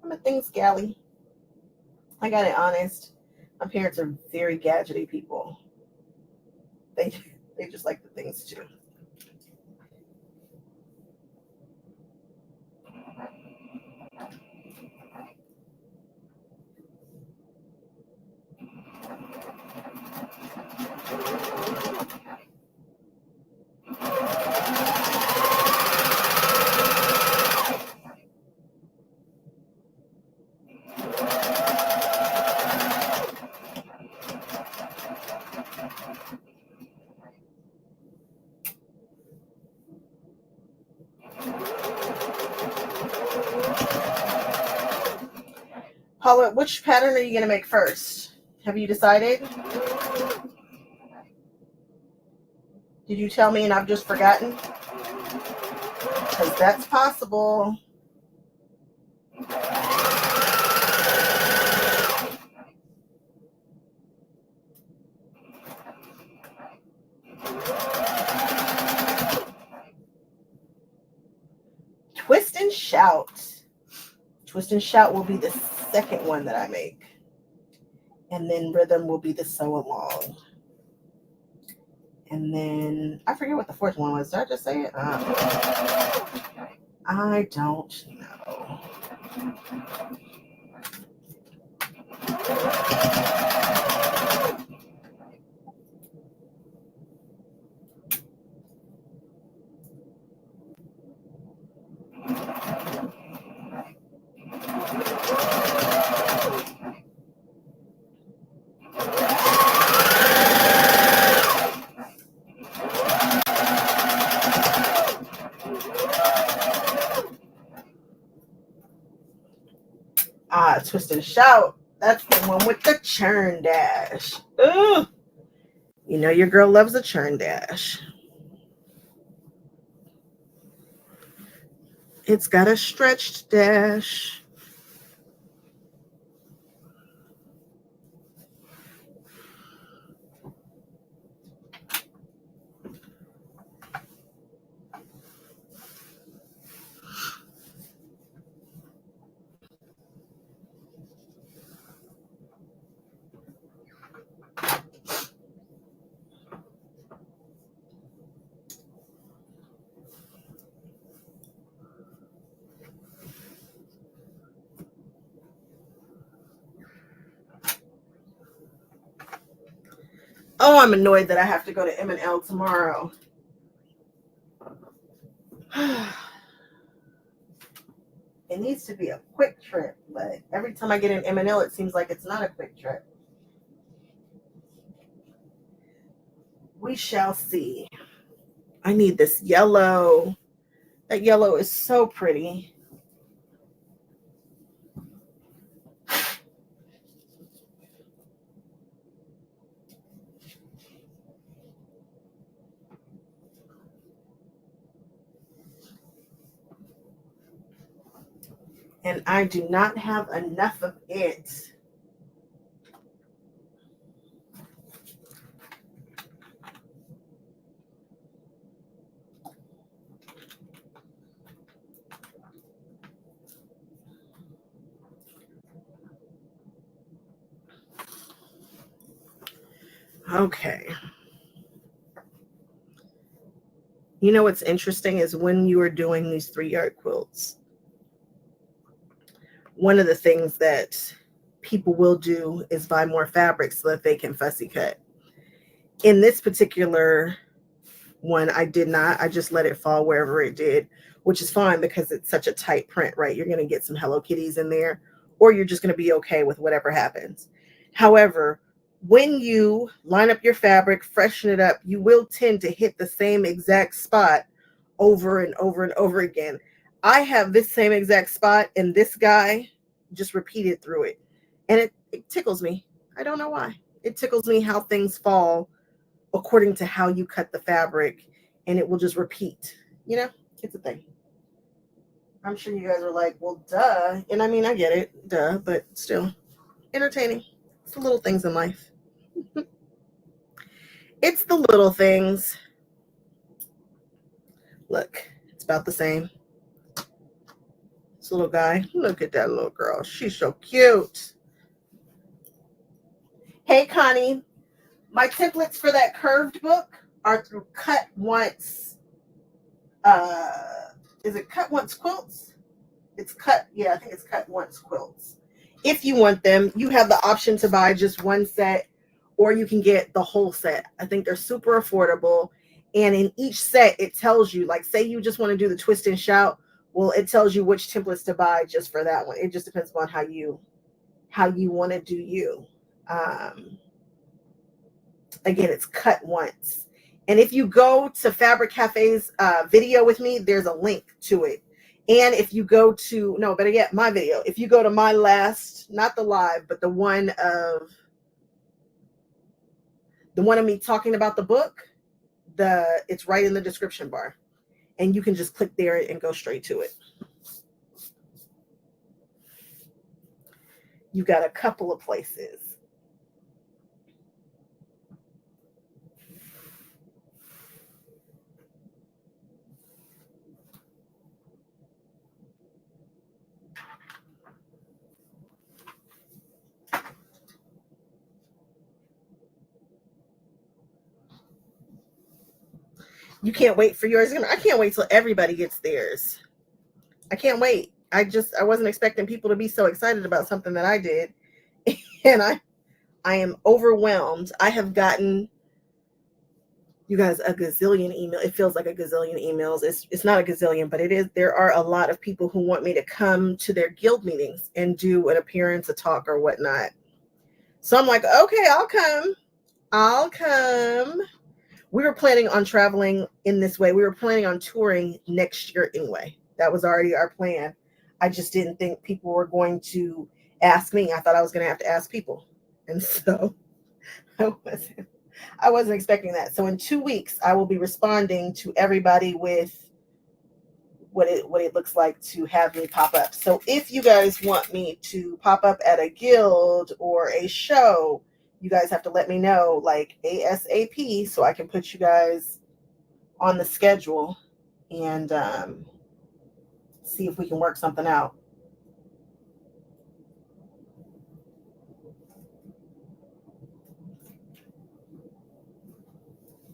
I'm a things galley. I got it honest. My parents are very gadgety people. They just like the things too. Paula, which pattern are you going to make first? Have you decided? Did you tell me and I've just forgotten? Because that's possible. Twist and Shout. Twist and Shout will be the second one that I make. And then Rhythm will be the sew along. And then I forget what the fourth one was. Did I just say it? I don't know. Twist and Shout. That's the one with the churn dash. Ooh. You know your girl loves a churn dash. It's got a stretched dash. Oh, I'm annoyed that I have to go to M&L tomorrow. It needs to be a quick trip, but every time I get in M&L, it seems like it's not a quick trip. We shall see. I need this yellow. That yellow is so pretty. And I do not have enough of it. Okay. You know what's interesting is when you are doing these 3-yard quilts, one of the things that people will do is buy more fabric so that they can fussy cut. In this particular one, I did not. I just let it fall wherever it did, which is fine because it's such a tight print, right? You're going to get some Hello Kitties in there, or you're just going to be okay with whatever happens. However, when you line up your fabric, freshen it up, you will tend to hit the same exact spot over and over and over again. I have this same exact spot, and this guy just repeated through it. And it tickles me. I don't know why. It tickles me how things fall according to how you cut the fabric, and it will just repeat. You know, it's a thing. I'm sure you guys are like, well, duh. And I mean, I get it, duh, but still entertaining. It's the little things in life. It's the little things. Look, it's about the same. This little guy, look at that little girl. She's so cute. Hey, Connie, my templates for that curved book are through Cut Once. Is it Cut Once Quilts? It's Cut, yeah, I think it's Cut Once Quilts. If you want them, you have the option to buy just one set, or you can get the whole set. I think they're super affordable. And in each set, it tells you, like, say you just want to do the twist and shout. Well, it tells you which templates to buy just for that one. It just depends upon how you want to do you. Again, it's Cut Once. And if you go to Fabric Cafe's video with me, there's a link to it. And if you go to, no, better yet, my video. If you go to my last, not the live, but the one of me talking about the book, it's right in the description bar. And you can just click there and go straight to it. You got a couple of places. You can't wait for yours. I can't wait till everybody gets theirs. I can't wait. I wasn't expecting people to be so excited about something that I did. And I am overwhelmed. I have gotten, you guys, a gazillion emails. It feels like a gazillion emails. It's not a gazillion, but it is. There are a lot of people who want me to come to their guild meetings and do an appearance, a talk, or whatnot. So I'm like, okay, I'll come. We were planning on traveling in this way. We were planning on touring next year anyway. That was already our plan. I just didn't think people were going to ask me. I thought I was going to have to ask people. And so I wasn't expecting that. So in 2 weeks, I will be responding to everybody with what it looks like to have me pop up. So if you guys want me to pop up at a guild or a show, you guys have to let me know, like, ASAP, so I can put you guys on the schedule and see if we can work something out.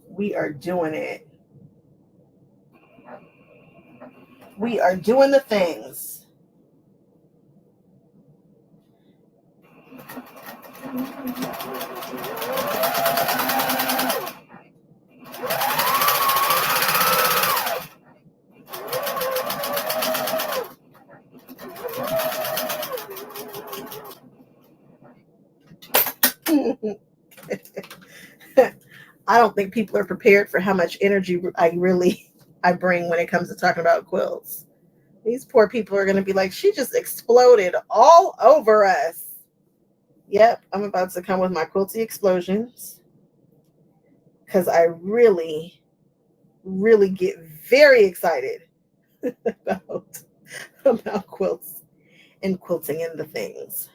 We are doing it. We are doing the things. I don't think people are prepared for how much energy I bring when it comes to talking about quilts. These poor people are going to be like, she just exploded all over us. Yep, I'm about to come with my quilty explosions because I really, really get very excited about quilts and quilting and the things.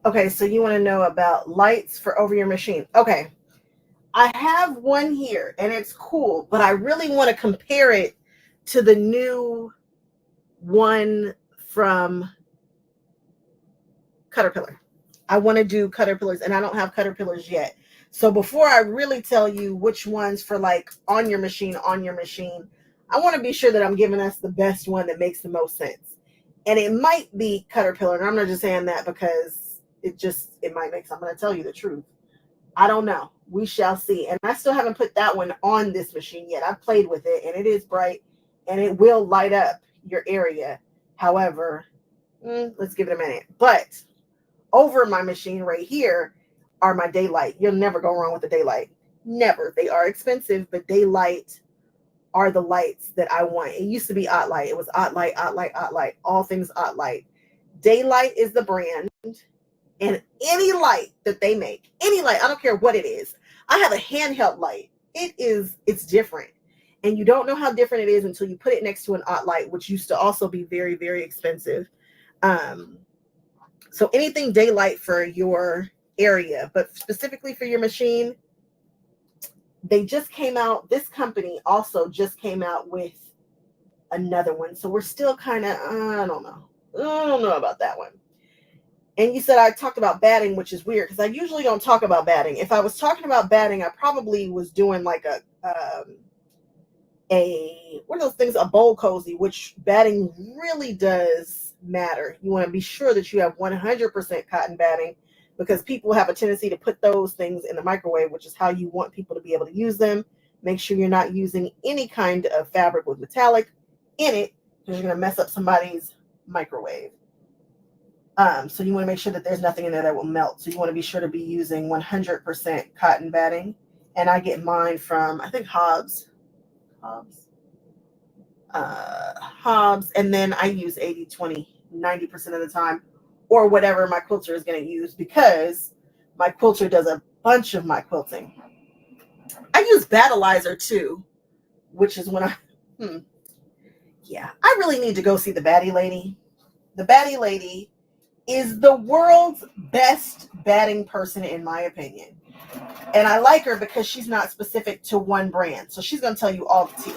Okay, so you want to know about lights for over your machine. Okay, I have one here and it's cool, but I really want to compare it to the new one from Caterpillar. I want to do Caterpillars and I don't have Caterpillars yet. So before I really tell you which ones for like on your machine, I want to be sure that I'm giving us the best one that makes the most sense. And it might be Caterpillar. And I'm not just saying that because it might make, I'm going to tell you the truth. I don't know. We shall see. And I still haven't put that one on this machine yet. I've played with it and it is bright and it will light up your area. However, let's give it a minute. But over my machine right here are my daylight. You'll never go wrong with the daylight. Never. They are expensive, but daylight are the lights that I want. It used to be Odd Light. It was Odd Light, Odd Light, Odd Light, all things Odd Light. Daylight is the brand. And any light that they make, any light, I don't care what it is. I have a handheld light. It's different. And you don't know how different it is until you put it next to an Odd Light, which used to also be very, very expensive. So anything daylight for your area, but specifically for your machine, they just came out. This company also just came out with another one. So we're still kind of, I don't know about that one. And you said I talked about batting, which is weird because I usually don't talk about batting. If I was talking about batting, I probably was doing like a one of those things, a bowl cozy, which batting really does matter. You want to be sure that you have 100% cotton batting because people have a tendency to put those things in the microwave, which is how you want people to be able to use them. Make sure you're not using any kind of fabric with metallic in it because you're going to mess up somebody's microwave. So you want to make sure that there's nothing in there that will melt. So you want to be sure to be using 100% cotton batting. And I get mine from, I think, Hobbs. And then I use 80, 20, 90% of the time, or whatever my quilter is going to use because my quilter does a bunch of my quilting. I use Battleizer too, which is when I really need to go see the Batty Lady. The Batty Lady is the world's best batting person, in my opinion. And I like her because she's not specific to one brand. So she's going to tell you all the tea.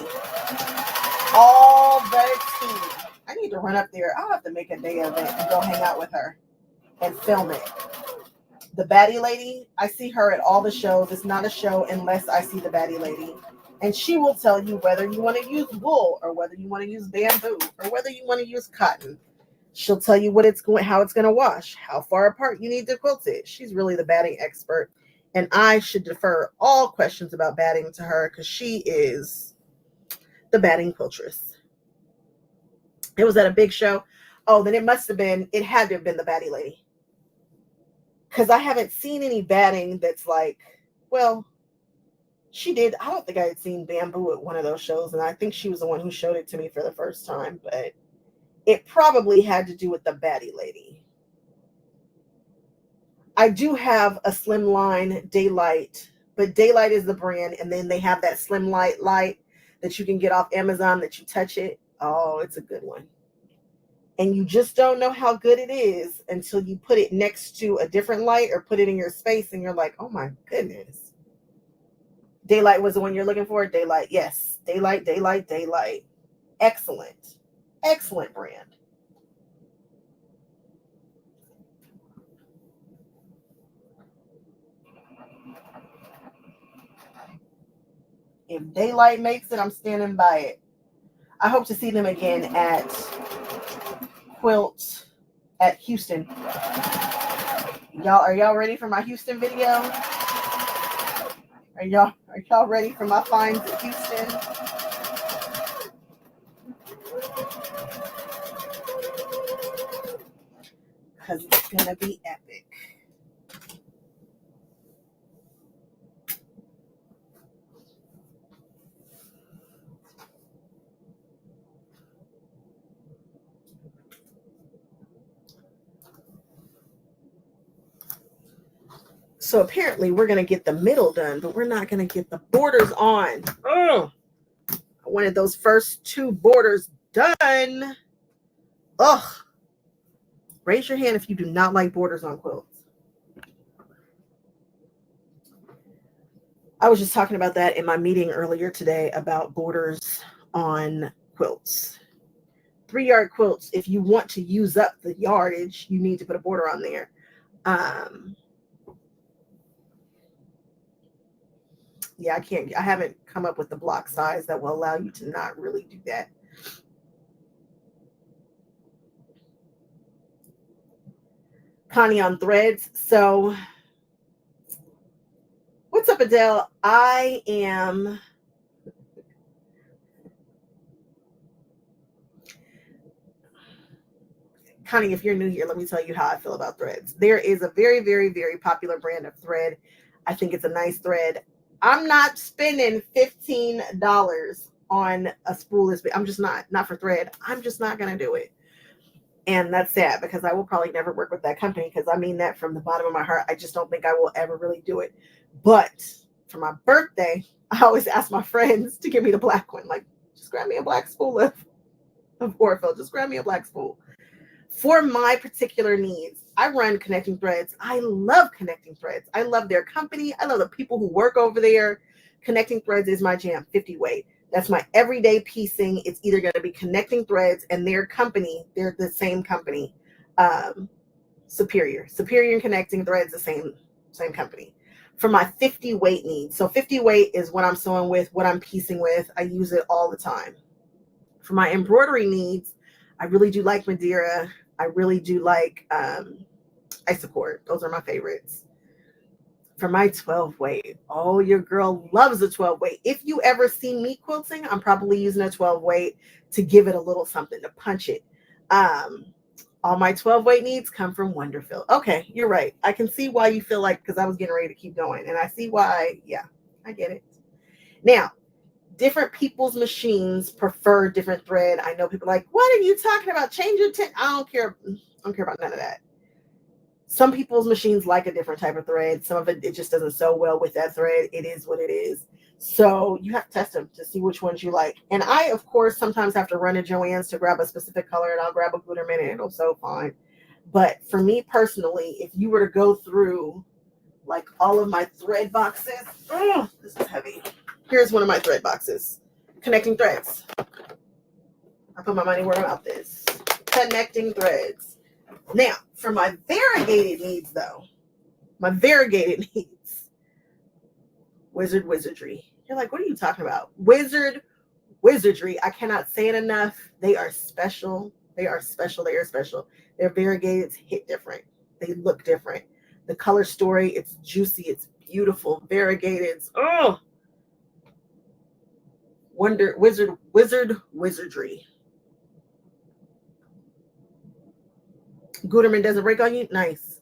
All the tea. I need to run up there. I'll have to make a day of it and go hang out with her and film it. The Batty Lady, I see her at all the shows. It's not a show unless I see the Batty Lady. And she will tell you whether you want to use wool or whether you want to use bamboo or whether you want to use cotton. She'll tell you how it's going to wash, how far apart you need to quilt it. She's really the batting expert. And I should defer all questions about batting to her because she is the batting quiltress. It was at a big show. Oh, then it had to have been the Batty Lady. Because I haven't seen any batting that's like, well, she did. I don't think I had seen bamboo at one of those shows. And I think she was the one who showed it to me for the first time. But it probably had to do with the Batty Lady. I do have a Slimline Daylight, but Daylight is the brand. And then they have that Slimline light that you can get off Amazon that you touch it. Oh, it's a good one. And you just don't know how good it is until you put it next to a different light or put it in your space and you're like, oh my goodness. Daylight was the one you're looking for? Daylight, yes. Daylight. Excellent. Excellent brand. If Daylight makes it, I'm standing by it. I hope to see them again at Quilt at Houston. Are y'all ready for my Houston video? Are y'all ready for my finds at Houston? Because it's gonna be epic. So apparently we're going to get the middle done, but we're not going to get the borders on. Oh, I wanted those first two borders done. Ugh. Raise your hand if you do not like borders on quilts. I was just talking about that in my meeting earlier today about borders on quilts. 3-yard quilts, if you want to use up the yardage, you need to put a border on there. Yeah, I haven't come up with the block size that will allow you to not really do that. Connie on threads. So what's up, Adele? I am Connie, if you're new here, let me tell you how I feel about threads. There is a very, very, very popular brand of thread. I think it's a nice thread. I'm not spending $15 on a spoolless. I'm just not for thread. I'm just not going to do it. And that's sad because I will probably never work with that company, because I mean that from the bottom of my heart. I just don't think I will ever really do it. But for my birthday, I always ask my friends to give me the black one. Like, just grab me a black spool of Orfil. Just grab me a black spool. For my particular needs, I run Connecting Threads. I love Connecting Threads. I love their company. I love the people who work over there. Connecting Threads is my jam, 50 weight. That's my everyday piecing. It's either going to be Connecting Threads and their company. They're the same company. Superior and Connecting Threads, the same company. For my 50 weight needs. So 50 weight is what I'm sewing with, what I'm piecing with. I use it all the time. For my embroidery needs, I really do like Madeira. I really do like Isocord. Those are my favorites. For my 12 weight, oh, your girl loves a 12 weight. If you ever see me quilting, I'm probably using a 12 weight to give it a little something to punch it. All my 12 weight needs come from Wonderfil. Okay, you're right. I can see why you feel like, because I was getting ready to keep going, and I see why. Yeah, I get it. Now, different people's machines prefer different thread. I know people are like, what are you talking about? Change your I don't care. I don't care about none of that. Some people's machines like a different type of thread. Some of it just doesn't sew well with that thread. It is what it is. So you have to test them to see which ones you like. And I, of course, sometimes have to run to Joann's to grab a specific color, and I'll grab a Gutermann and it'll sew fine. But for me personally, if you were to go through like all of my thread boxes, this is heavy. Here's one of my thread boxes. Connecting Threads. I put my money where my mouth is. Connecting Threads. Now, for my variegated needs, though, Wizardry. You're like, what are you talking about? Wizardry. I cannot say it enough. They are special. Their variegateds hit different. They look different. The color story, it's juicy. It's beautiful. Variegateds. Oh, Wizardry. Gutermann doesn't break on you? Nice.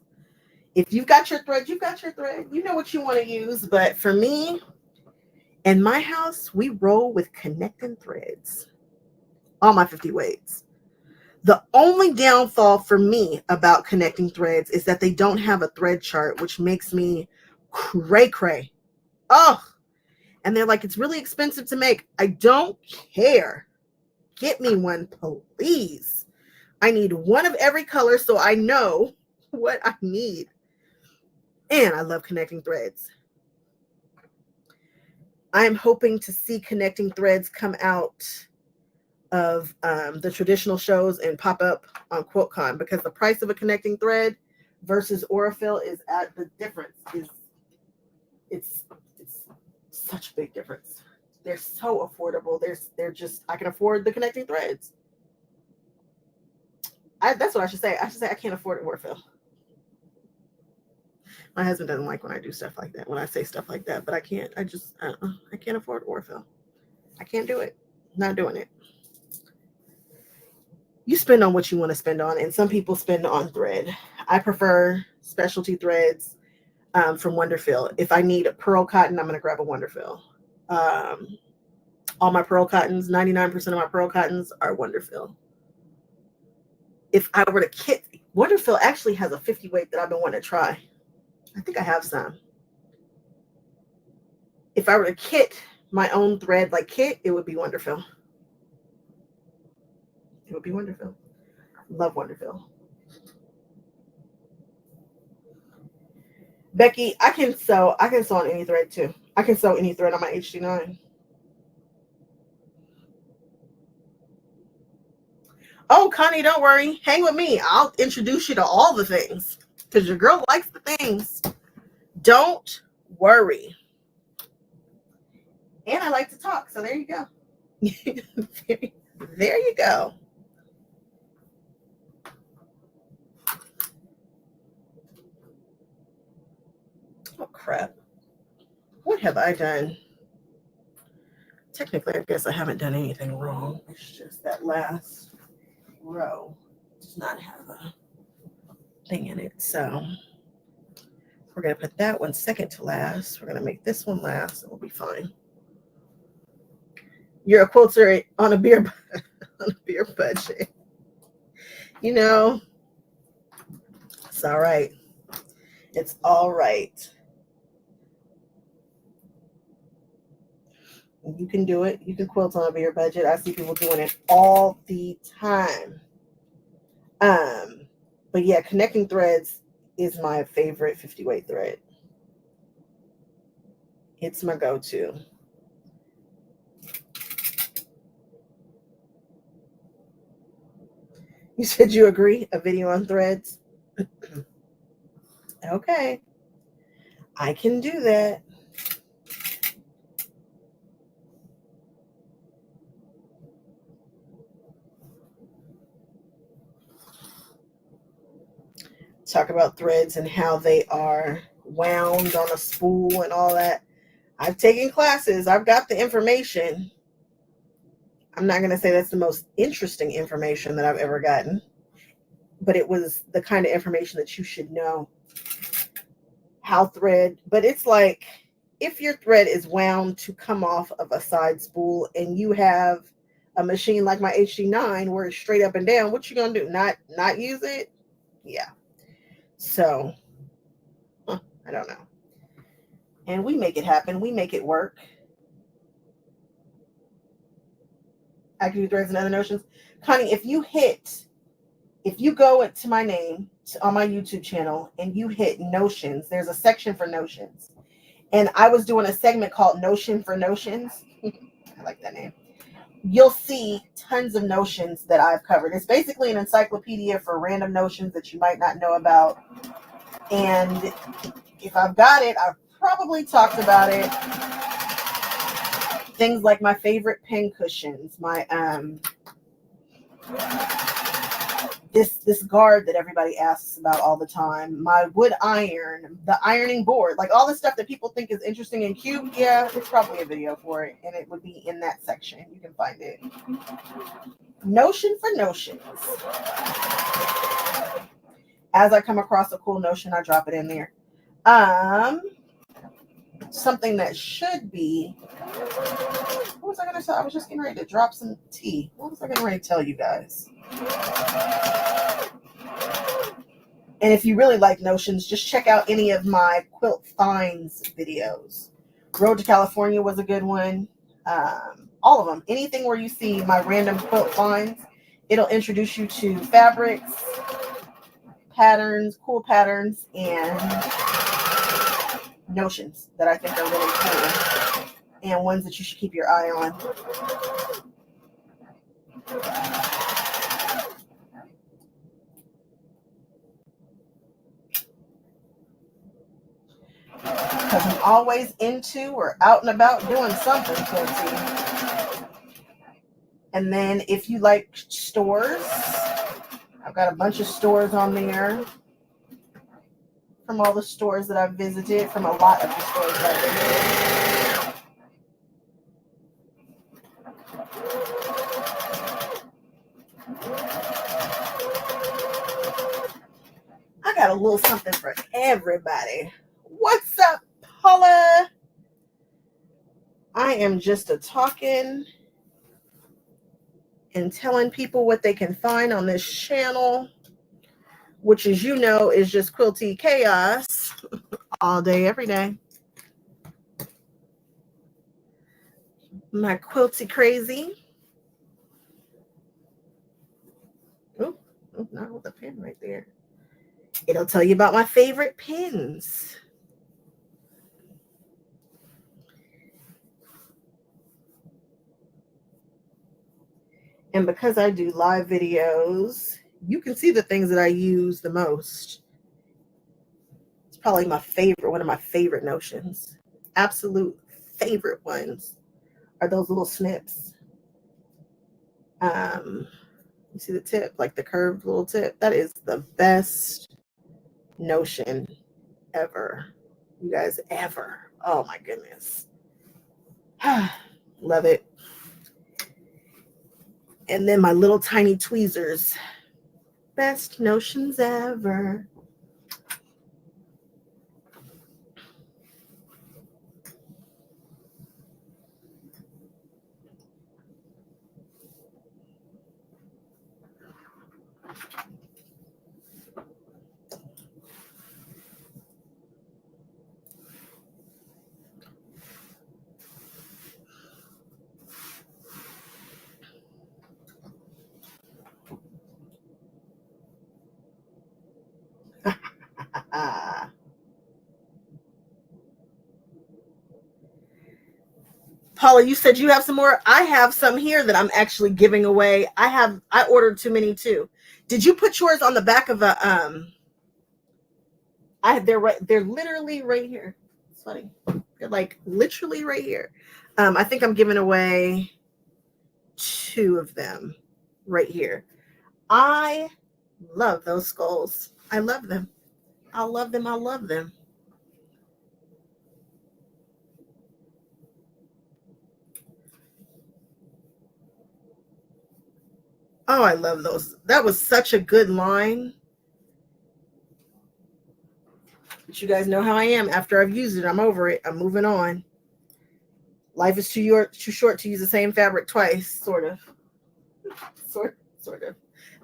If you've got your thread, you've got your thread. You know what you want to use. But for me, in my house, we roll with Connecting Threads. All my 50 weights. The only downfall for me about Connecting Threads is that they don't have a thread chart, which makes me cray. Oh, and they're like, it's really expensive to make. I don't care. Get me one, please. I need one of every color so I know what I need. And I love Connecting Threads. I'm hoping to see Connecting Threads come out of the traditional shows and pop up on Quiltcon, because the price of a Connecting Thread versus Orfil is at the difference. It's such a big difference. They're so affordable. They're just, I can afford the Connecting Threads. That's what I should say. I should say I can't afford Orfil. My husband doesn't like when I do stuff like that, when I say stuff like that, but I can't. I can't afford Orfil. I can't do it. Not doing it. You spend on what you want to spend on, and some people spend on thread. I prefer specialty threads from Wonderfil. If I need a pearl cotton, I'm going to grab a Wonderfil. All my pearl cottons, 99% of my pearl cottons are Wonderfil. If I were to kit, Wonderfil actually has a 50 weight that I've been wanting to try. I think I have some. If I were to kit my own thread like kit, it would be Wonderfil. It would be Wonderfil. Love Wonderfil. Becky, I can sew on any thread too. I can sew any thread on my HD9. Oh, Connie, don't worry. Hang with me. I'll introduce you to all the things because your girl likes the things. Don't worry. And I like to talk, so there you go. There you go. Oh, crap. What have I done? Technically, I guess I haven't done anything wrong. It's just that last row does not have a thing in it. So we're going to put that one second to last. We're going to make this one last, and we'll be fine. You're a quilter on a beer budget. You know, it's all right. It's all right. You can do it. You can quilt on a beer budget. I see people doing it all the time. But yeah, connecting threads is my favorite 50 weight thread. It's my go-to. You said you agree? A video on threads? Okay. I can do that. Talk about threads and how they are wound on a spool and all that. I've taken classes. I've got the information. I'm not going to say that's the most interesting information that I've ever gotten, but it was the kind of information that you should know. How thread, but it's like if your thread is wound to come off of a side spool and you have a machine like my HD9 where it's straight up and down, what you going to do? Not use it? Yeah. So, I don't know. And we make it happen. We make it work. I can do threads and other notions. Connie, if you go into my name on my YouTube channel and you hit notions, there's a section for notions. And I was doing a segment called Notion for Notions. I like that name. You'll see tons of notions that I've covered. It's basically an encyclopedia for random notions that you might not know about. And if I've got it, I've probably talked about it. Things like my favorite pen cushions, my this guard that everybody asks about all the time, my wood iron, the ironing board, like all the stuff that people think is interesting and cute. Yeah, it's probably a video for it, and it would be in that section. You can find it. Notion for notions. As I come across a cool notion, I drop it in there. Something that should be. What was I going to say? I was just getting ready to drop some tea. What was I getting ready to tell you guys? And if you really like notions, just check out any of my quilt finds videos. Road to California was a good one. All of them. Anything where you see my random quilt finds, it'll introduce you to fabrics, patterns, cool patterns, and notions that I think are really cool and ones that you should keep your eye on. Because I'm always into or out and about doing something, Quilty. And then if you like stores, I've got a bunch of stores on there from all the stores that I've visited, from a lot of the stores that I've visited. I got a little something for everybody. What's up, Paula? I am just a talking and telling people what they can find on this channel, which, as you know, is just quilty chaos all day, every day. My quilty crazy. Oh, not with a pen right there. It'll tell you about my favorite pins. And because I do live videos, you can see the things that I use the most. It's probably my favorite, one of my favorite notions. Absolute favorite ones are those little snips. You see the tip, like the curved little tip? That is the best notion ever. You guys, ever. Oh my goodness. Love it. And then my little tiny tweezers. Best notions ever. Paula, you said you have some more. I have some here that I'm actually giving away. I ordered too many too. Did you put yours on the back of a they're literally right here. It's funny. They're like literally right here. I think I'm giving away 2 of them right here. I love those skulls. I love them. I love them. I love them. Oh, I love those. That was such a good line. But you guys know how I am. After I've used it, I'm over it. I'm moving on. Life is too short to use the same fabric twice, sort of. Sort of.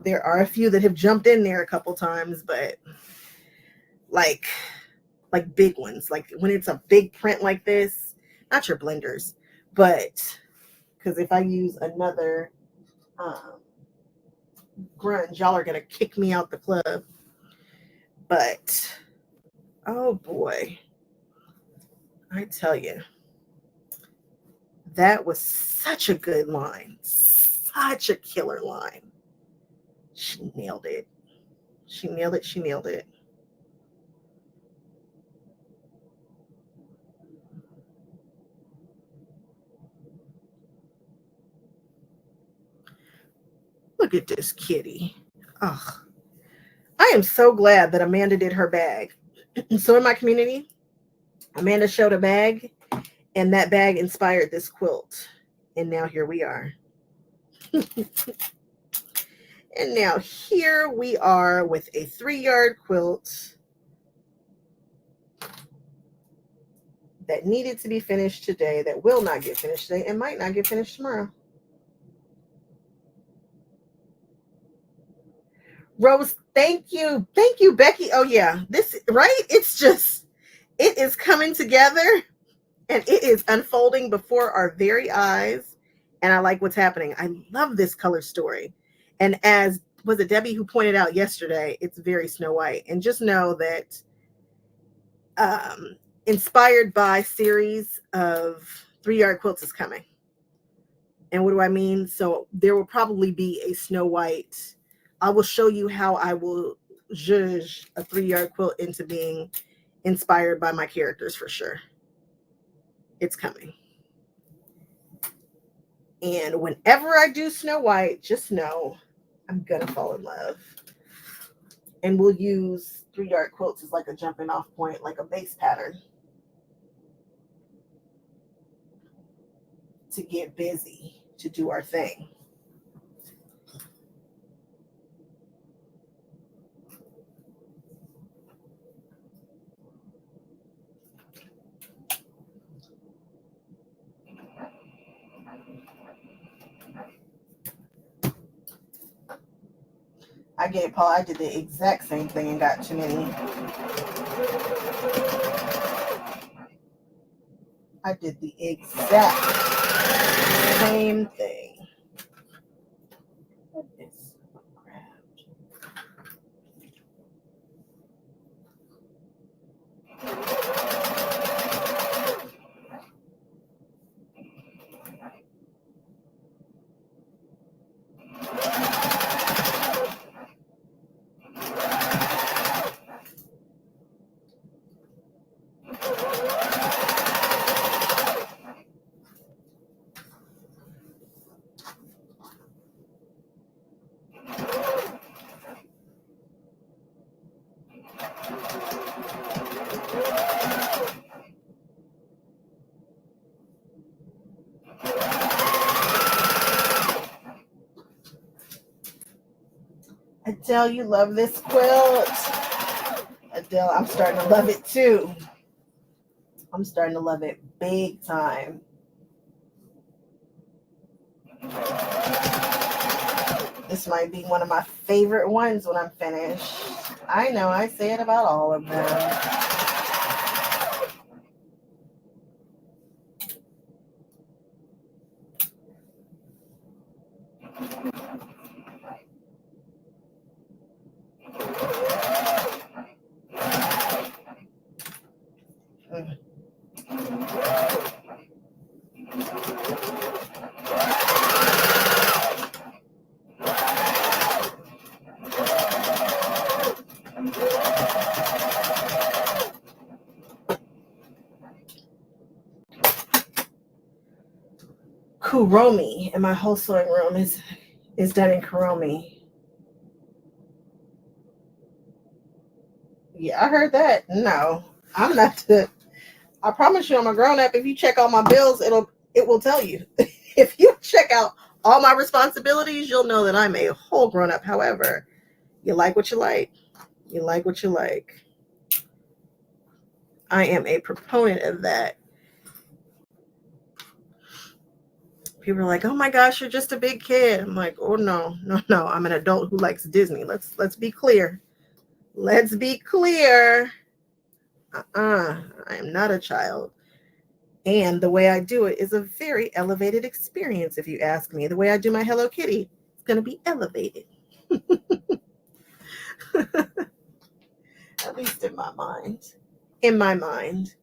There are a few that have jumped in there a couple times, but like big ones. Like when it's a big print like this, not your blenders, but because if I use another grunge, y'all are gonna kick me out the club. But oh boy, I tell you, that was such a good line, such a killer line. She nailed it. She nailed it. She nailed it. Look at this kitty. Oh, I am so glad that Amanda did her bag. So in my community, Amanda showed a bag, and that bag inspired this quilt. And now here we are. And now here we are with a 3-yard quilt that needed to be finished today, that will not get finished today, and might not get finished tomorrow. Rose, thank you. Thank you, Becky. Oh, yeah. This, right? It's just, it is coming together and it is unfolding before our very eyes. And I like what's happening. I love this color story. And as was it Debbie who pointed out yesterday, it's very Snow White. And just know that inspired by series of 3-yard quilts is coming. And what do I mean? So there will probably be a Snow White. I will show you how I will zhuzh a 3-yard quilt into being inspired by my characters for sure. It's coming. And whenever I do Snow White, just know I'm gonna fall in love. And we'll use 3-yard quilts as like a jumping off point, like a base pattern to get busy, to do our thing. I gave Paul, I did the exact same thing and got too many. I did the exact same thing. What is grabbed? Adele, you love this quilt. Adele, I'm starting to love it too. I'm starting to love it big time. This might be one of my favorite ones when I'm finished. I know, I say it about all of them. Kuromi, and my whole sewing room is done in Kuromi. Yeah, I heard that. No, I'm not the. I promise you, I'm a grown up. If you check all my bills, it will tell you. If you check out all my responsibilities, you'll know that I'm a whole grown up. However, you like what you like. You like what you like. I am a proponent of that. People are like, "Oh my gosh, you're just a big kid." I'm like, "Oh no, no, no. I'm an adult who likes Disney." Let's be clear. Let's be clear. I am not a child. And the way I do it is a very elevated experience, if you ask me. The way I do my Hello Kitty is going to be elevated. At least in my mind. In my mind.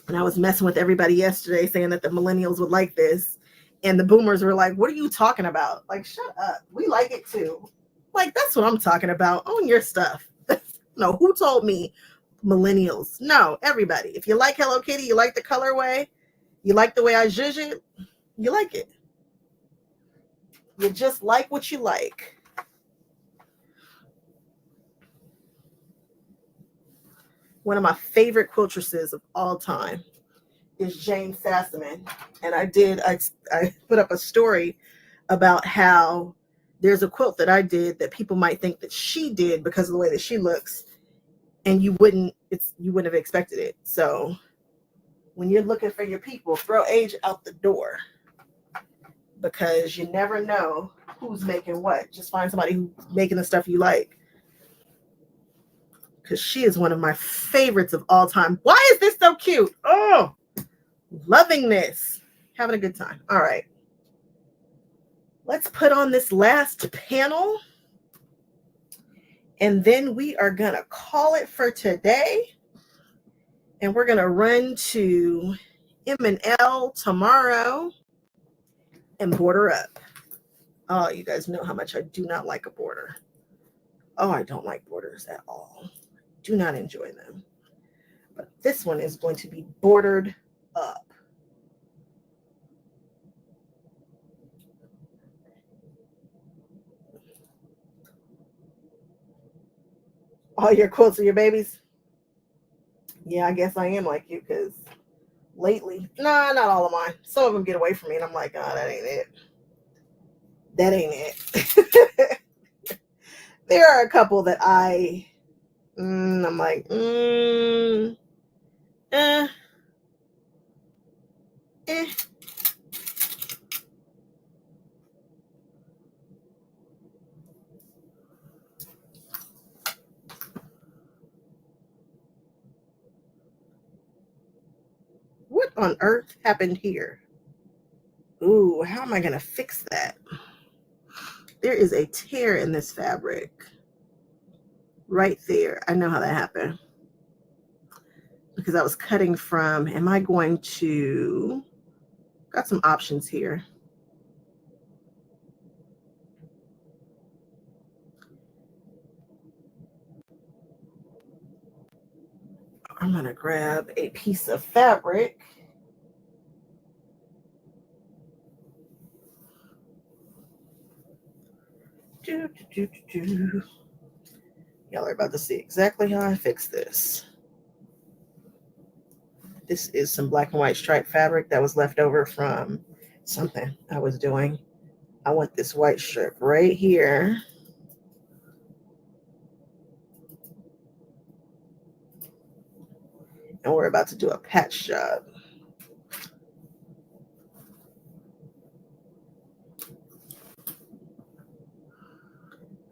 And I was messing with everybody yesterday saying that the millennials would like this. And the boomers were like, "What are you talking about?" Like, shut up. We like it too. Like, that's what I'm talking about. Own your stuff. No, who told me millennials? No, everybody. If you like Hello Kitty, you like the colorway, you like the way I zhuzh it, you like it. You just like what you like. One of my favorite quiltresses of all time is Jane Sassaman. And I put up a story about how there's a quilt that I did that people might think that she did because of the way that she looks, and you wouldn't have expected it. So when you're looking for your people, throw age out the door, because you never know who's making what. Just find somebody who's making the stuff you like. Because she is one of my favorites of all time. Why is this so cute? Oh, loving this. Having a good time. All right. Let's put on this last panel. And then we are going to call it for today. And we're going to run to M&L tomorrow and border up. Oh, you guys know how much I do not like a border. Oh, I don't like borders at all. Do not enjoy them. But this one is going to be bordered up. All your quilts are your babies? Yeah, I guess I am like you, because lately, nah, not all of mine. Some of them get away from me, and I'm like, oh, that ain't it. That ain't it. There are a couple that I'm like, eh. What on earth happened here? Ooh, how am I going to fix that? There is a tear in this fabric. Right there. I know how that happened. Because I was cutting from, am I going to, got some options here. I'm going to grab a piece of fabric. Y'all are about to see exactly how I fix this. This is some black and white striped fabric that was left over from something I was doing. I want this white strip right here. And we're about to do a patch job.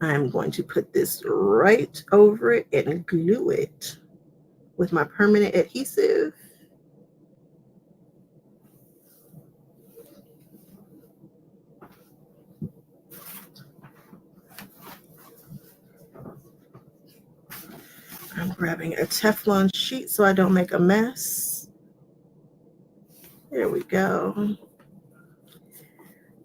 I'm going to put this right over it and glue it with my permanent adhesive. I'm grabbing a Teflon sheet so I don't make a mess. There we go.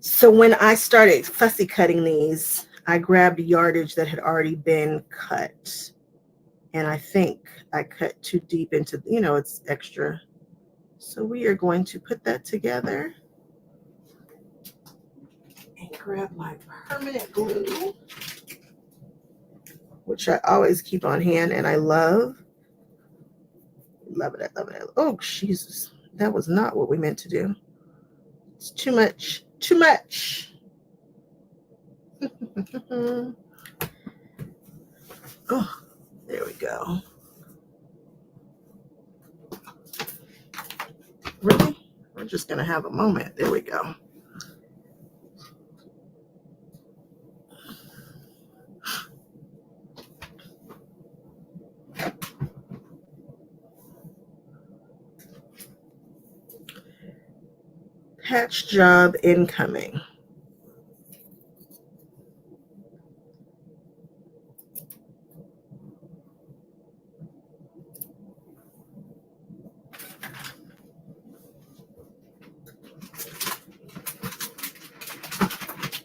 So when I started fussy cutting these, I grabbed yardage that had already been cut. And I think I cut too deep into, it's extra. So we are going to put that together. And grab my permanent glue, which I always keep on hand and I love. Love it, I love it. Oh, Jesus. That was not what we meant to do. It's too much. Too much. Oh, there we go. Really? We're just going to have a moment. There we go. Patch job incoming.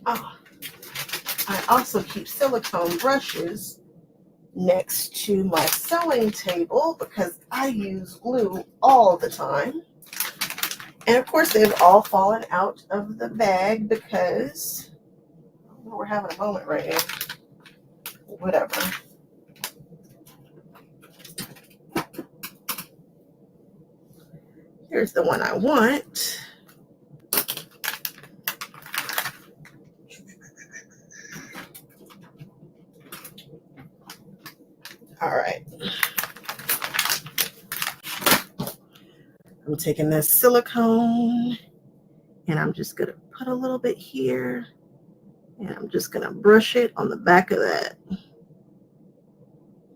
Oh, I also keep silicone brushes next to my sewing table because I use glue all the time. And of course, they've all fallen out of the bag because we're having a moment right now. Whatever. Here's the one I want. All right. I'm taking this silicone and I'm just going to put a little bit here and I'm just going to brush it on the back of that.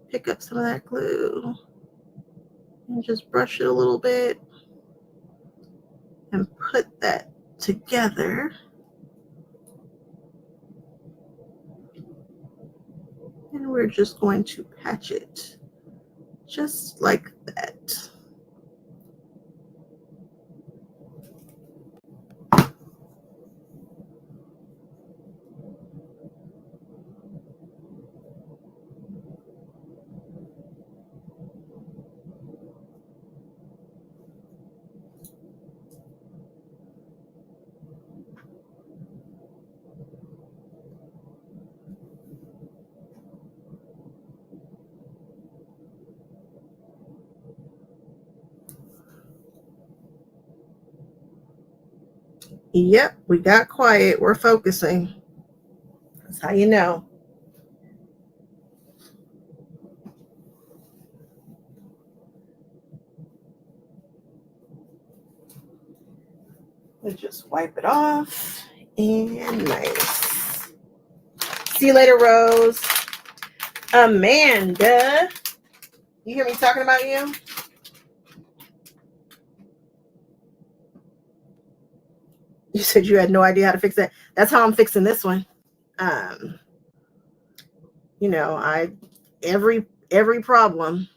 Pick up some of that glue and just brush it a little bit and put that together. And we're just going to patch it just like that. Yep, we got quiet. We're focusing. That's how you know. Let's just wipe it off. And nice. See you later, Rose. Amanda. You hear me talking about you? You said you had no idea how to fix that. That's how I'm fixing this one. Every problem.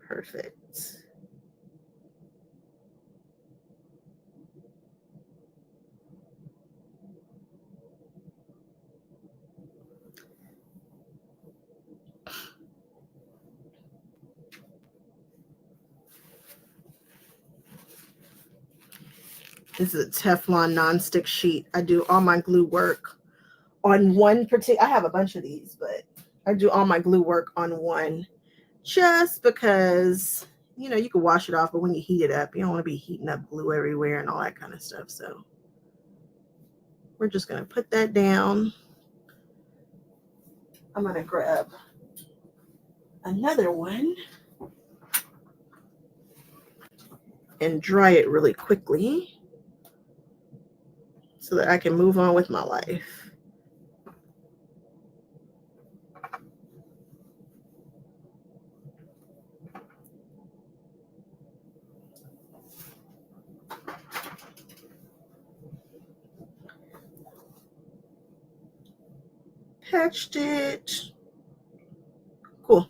Perfect. This is a Teflon nonstick sheet. I do all my glue work on one particular. I have a bunch of these, but I do all my glue work on one just because, you can wash it off, but when you heat it up, you don't want to be heating up glue everywhere and all that kind of stuff. So we're just going to put that down. I'm going to grab another one and dry it really quickly so that I can move on with my life. Patched it. Cool.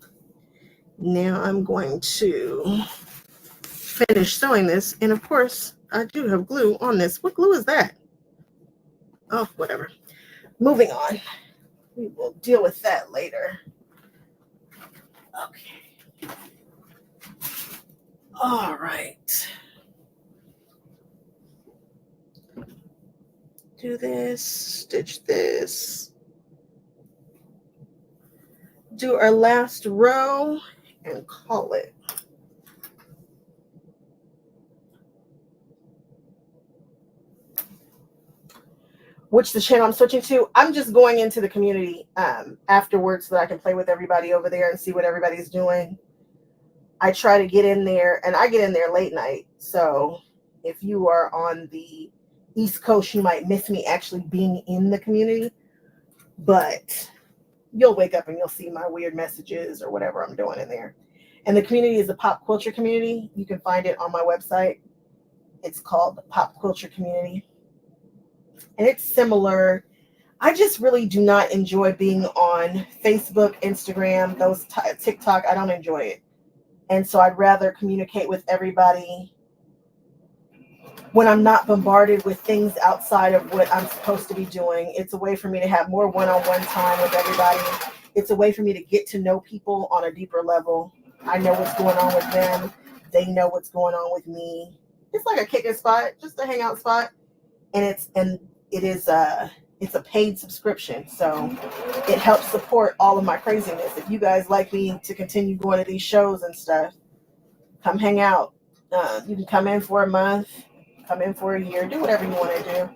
Now I'm going to finish sewing this. And of course, I do have glue on this. What glue is that? Oh, whatever. Moving on. We will deal with that later. Okay. All right. Do this, stitch this. Do our last row and call it. Which the channel I'm switching to, I'm just going into the community afterwards so that I can play with everybody over there and see what everybody's doing. I try to get in there, and I get in there late night. So if you are on the East Coast, you might miss me actually being in the community. But you'll wake up and you'll see my weird messages or whatever I'm doing in there. And the community is a pop culture community. You can find it on my website. It's called the Pop Culture Community. And it's similar. I just really do not enjoy being on Facebook, Instagram, those TikTok. I don't enjoy it. And so I'd rather communicate with everybody when I'm not bombarded with things outside of what I'm supposed to be doing. It's a way for me to have more one-on-one time with everybody. It's a way for me to get to know people on a deeper level. I know what's going on with them. They know what's going on with me. It's like a kicking spot, just a hangout spot. And it's a paid subscription. So it helps support all of my craziness. If you guys like me to continue going to these shows and stuff, come hang out. You can come in for a month, come in for a year, do whatever you want to do.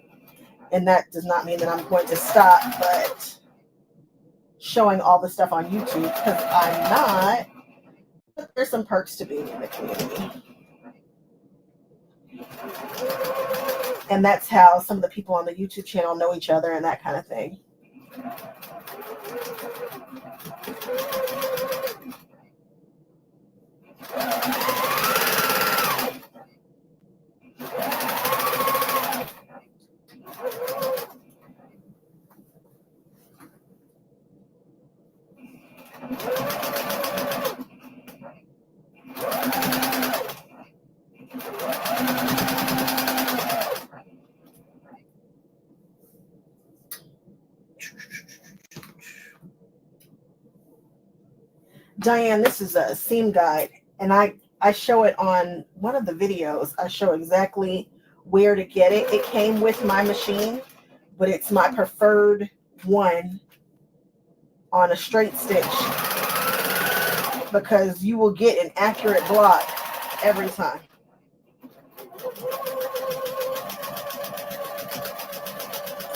And that does not mean that I'm going to stop, but showing all the stuff on YouTube, because I'm not, but there's some perks to being in the community. And that's how some of the people on the YouTube channel know each other and that kind of thing. Diane, this is a seam guide, and I show it on one of the videos. I show exactly where to get it. It came with my machine, but it's my preferred one on a straight stitch because you will get an accurate block every time.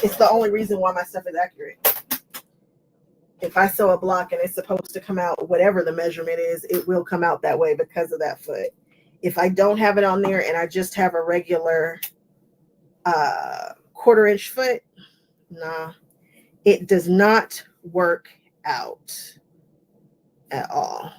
It's the only reason why my stuff is accurate. If I sew a block and it's supposed to come out whatever the measurement is, it will come out that way because of that foot. If I don't have it on there and I just have a regular 1/4 inch foot, nah, it does not work out at all.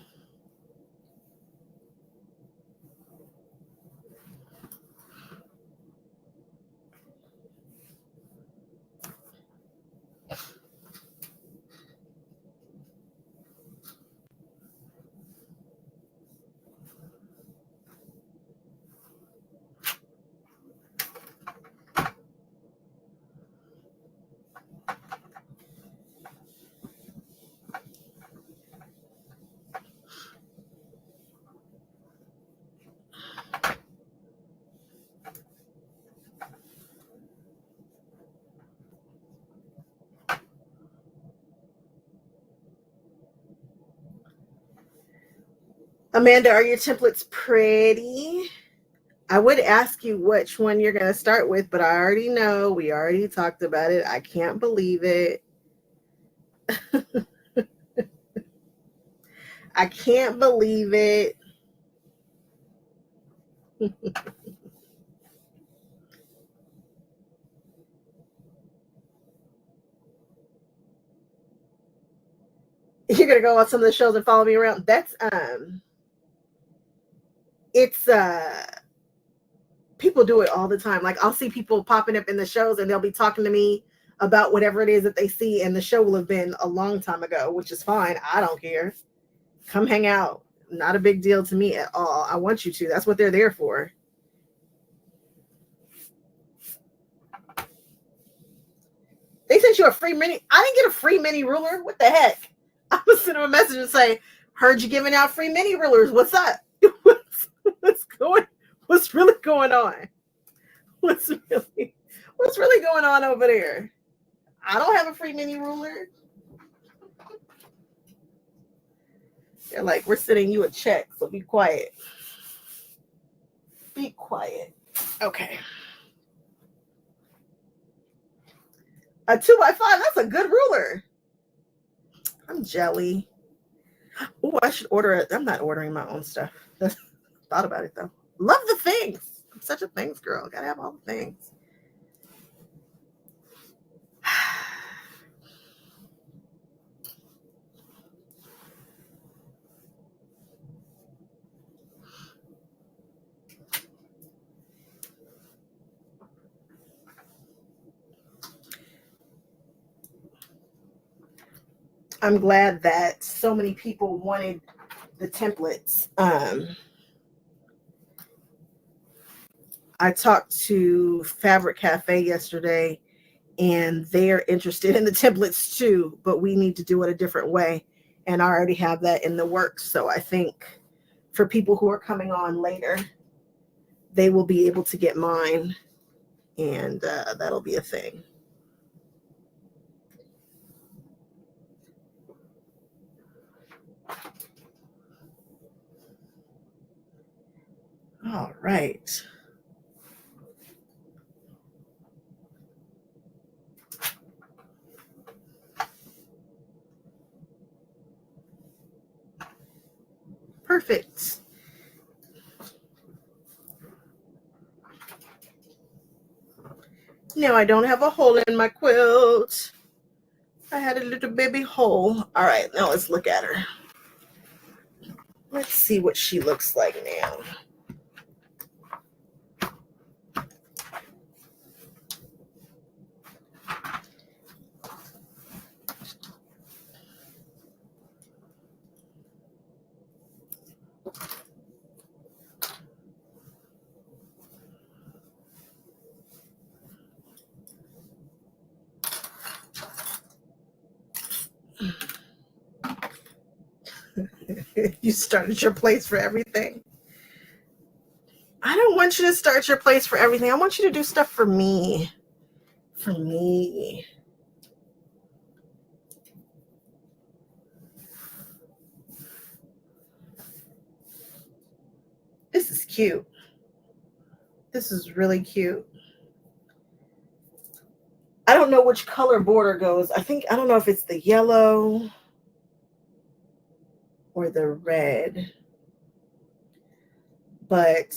Amanda, are your templates pretty? I would ask you which one you're going to start with, but I already know. We already talked about it. I can't believe it. I can't believe it. You're gonna go on some of the shows and follow me around. That's it's people do it all the time. Like I'll see people popping up in the shows and they'll be talking to me about whatever it is that they see, and the show will have been a long time ago, which is fine. I don't care. Come hang out. Not a big deal to me at all. I want you to. That's what they're there for. They sent you a free mini. I didn't get a free mini ruler. What the heck? I was sending them a message and say, heard you giving out free mini rulers. What's up? What's really going on? What's really going on over there? I don't have a free mini ruler. They're like, we're sending you a check, so be quiet. Be quiet. Okay. A 2x5, that's a good ruler. I'm jelly. Oh, I should order it. I'm not ordering my own stuff. Thought about it though. Love the things. I'm such a things girl. Gotta have all the things. I'm glad that so many people wanted the templates. I talked to Fabric Cafe yesterday, and they're interested in the templates too, but we need to do it a different way. And I already have that in the works. So I think for people who are coming on later, they will be able to get mine, and that'll be a thing. All right. Perfect. Now I don't have a hole in my quilt. I had a little baby hole. All right, now let's look at her. Let's see what she looks like now. You started your place for everything. I don't want you to start your place for everything. I want you to do stuff for me. For me. This is cute. This is really cute. I don't know which color border goes. I don't know if it's the yellow or the red, but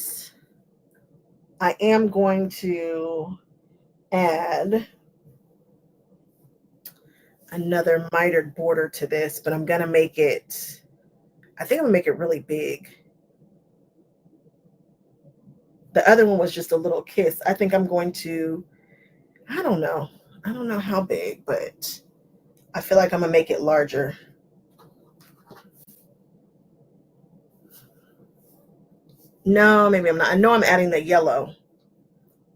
I am going to add another mitered border to this, but I'm going to make it, I think I'm going to make it really big. The other one was just a little kiss. I think I'm going to, I don't know how big, but I feel like I'm going to make it larger. No, maybe I'm not. I know I'm adding the yellow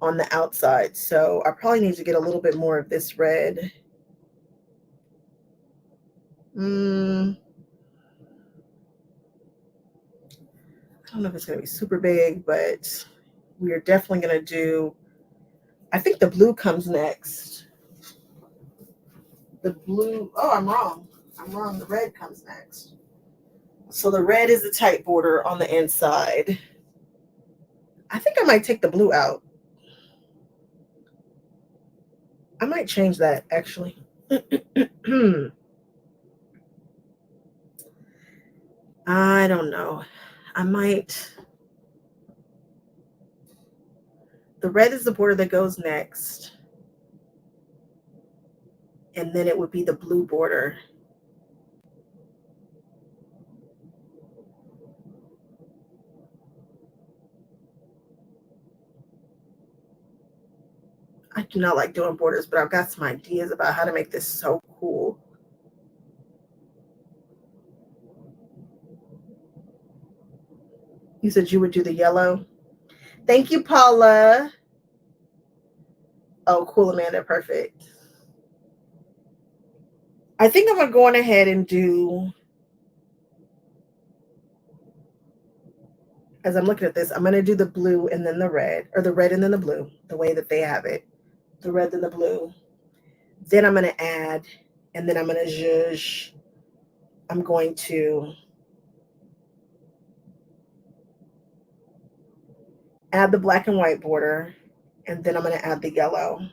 on the outside, so I probably need to get a little bit more of this red. I don't know if it's going to be super big, but we are definitely going to do, I think the blue comes next. The blue, oh, I'm wrong. The red comes next. So the red is the tight border on the inside. I think I might take the blue out. I might change that actually. I don't know. I might. The red is the border that goes next. And then it would be the blue border. I do not like doing borders, but I've got some ideas about how to make this so cool. You said you would do the yellow. Thank you, Paula. Oh, cool, Amanda. Perfect. I think I'm going ahead and do, as I'm looking at this, I'm going to do the blue and then the red, or the red and then the blue, the way that they have it. The red and the blue. Then I'm going to add, and then I'm going to zhuzh. I'm going to add the black and white border, and then I'm going to add the yellow.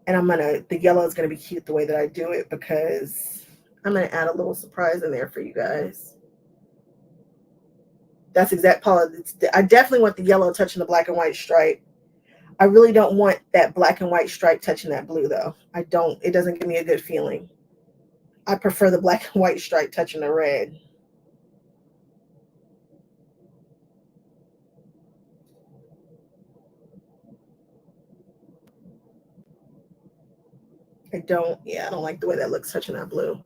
And the yellow is going to be cute the way that I do it, because I'm going to add a little surprise in there for you guys. That's exact, Paula. I definitely want the yellow touching the black and white stripe. I really don't want that black and white stripe touching that blue, though. It doesn't give me a good feeling. I prefer the black and white stripe touching the red. I don't like the way that looks touching that blue.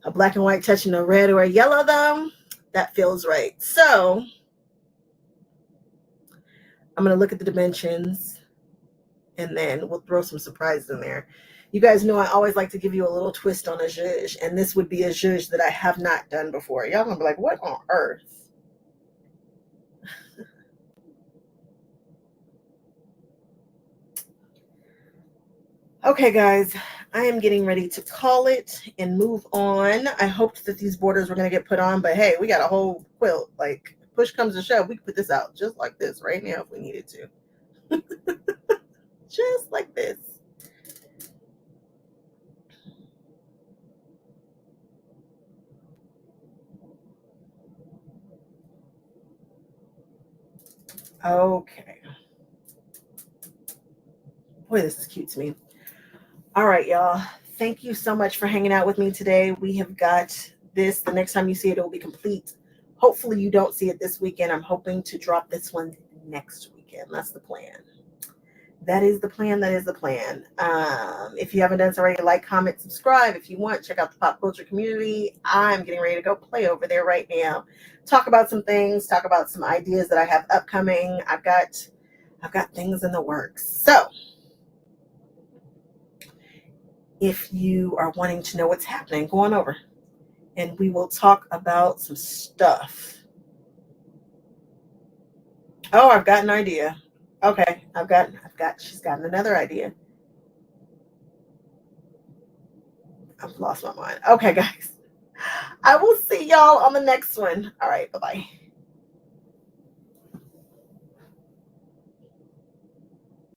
A black and white touching a red or a yellow, though, that feels right. So I'm going to look at the dimensions, and then we'll throw some surprises in there. You guys know I always like to give you a little twist on a zhuzh, and this would be a zhuzh that I have not done before. Y'all going to be like, what on earth? Okay, guys, I am getting ready to call it and move on. I hoped that these borders were going to get put on, but hey, we got a whole quilt. Like, push comes to shove, we could put this out just like this right now if we needed to. Just like this. Okay. Boy, this is cute to me. All right, y'all. Thank you so much for hanging out with me today. We have got this. The next time you see it, it will be complete. Hopefully you don't see it this weekend. I'm hoping to drop this one next weekend. That's the plan. That is the plan. That is the plan. If you haven't done so already, like, comment, subscribe. If you want, check out the pop culture community. I'm getting ready to go play over there right now. Talk about some things. Talk about some ideas that I have upcoming. I've got things in the works. So if you are wanting to know what's happening, go on over and we will talk about some stuff. Oh, I've got an idea. Okay, she's gotten another idea. I've lost my mind. Okay, guys. I will see y'all on the next one. All right, bye-bye.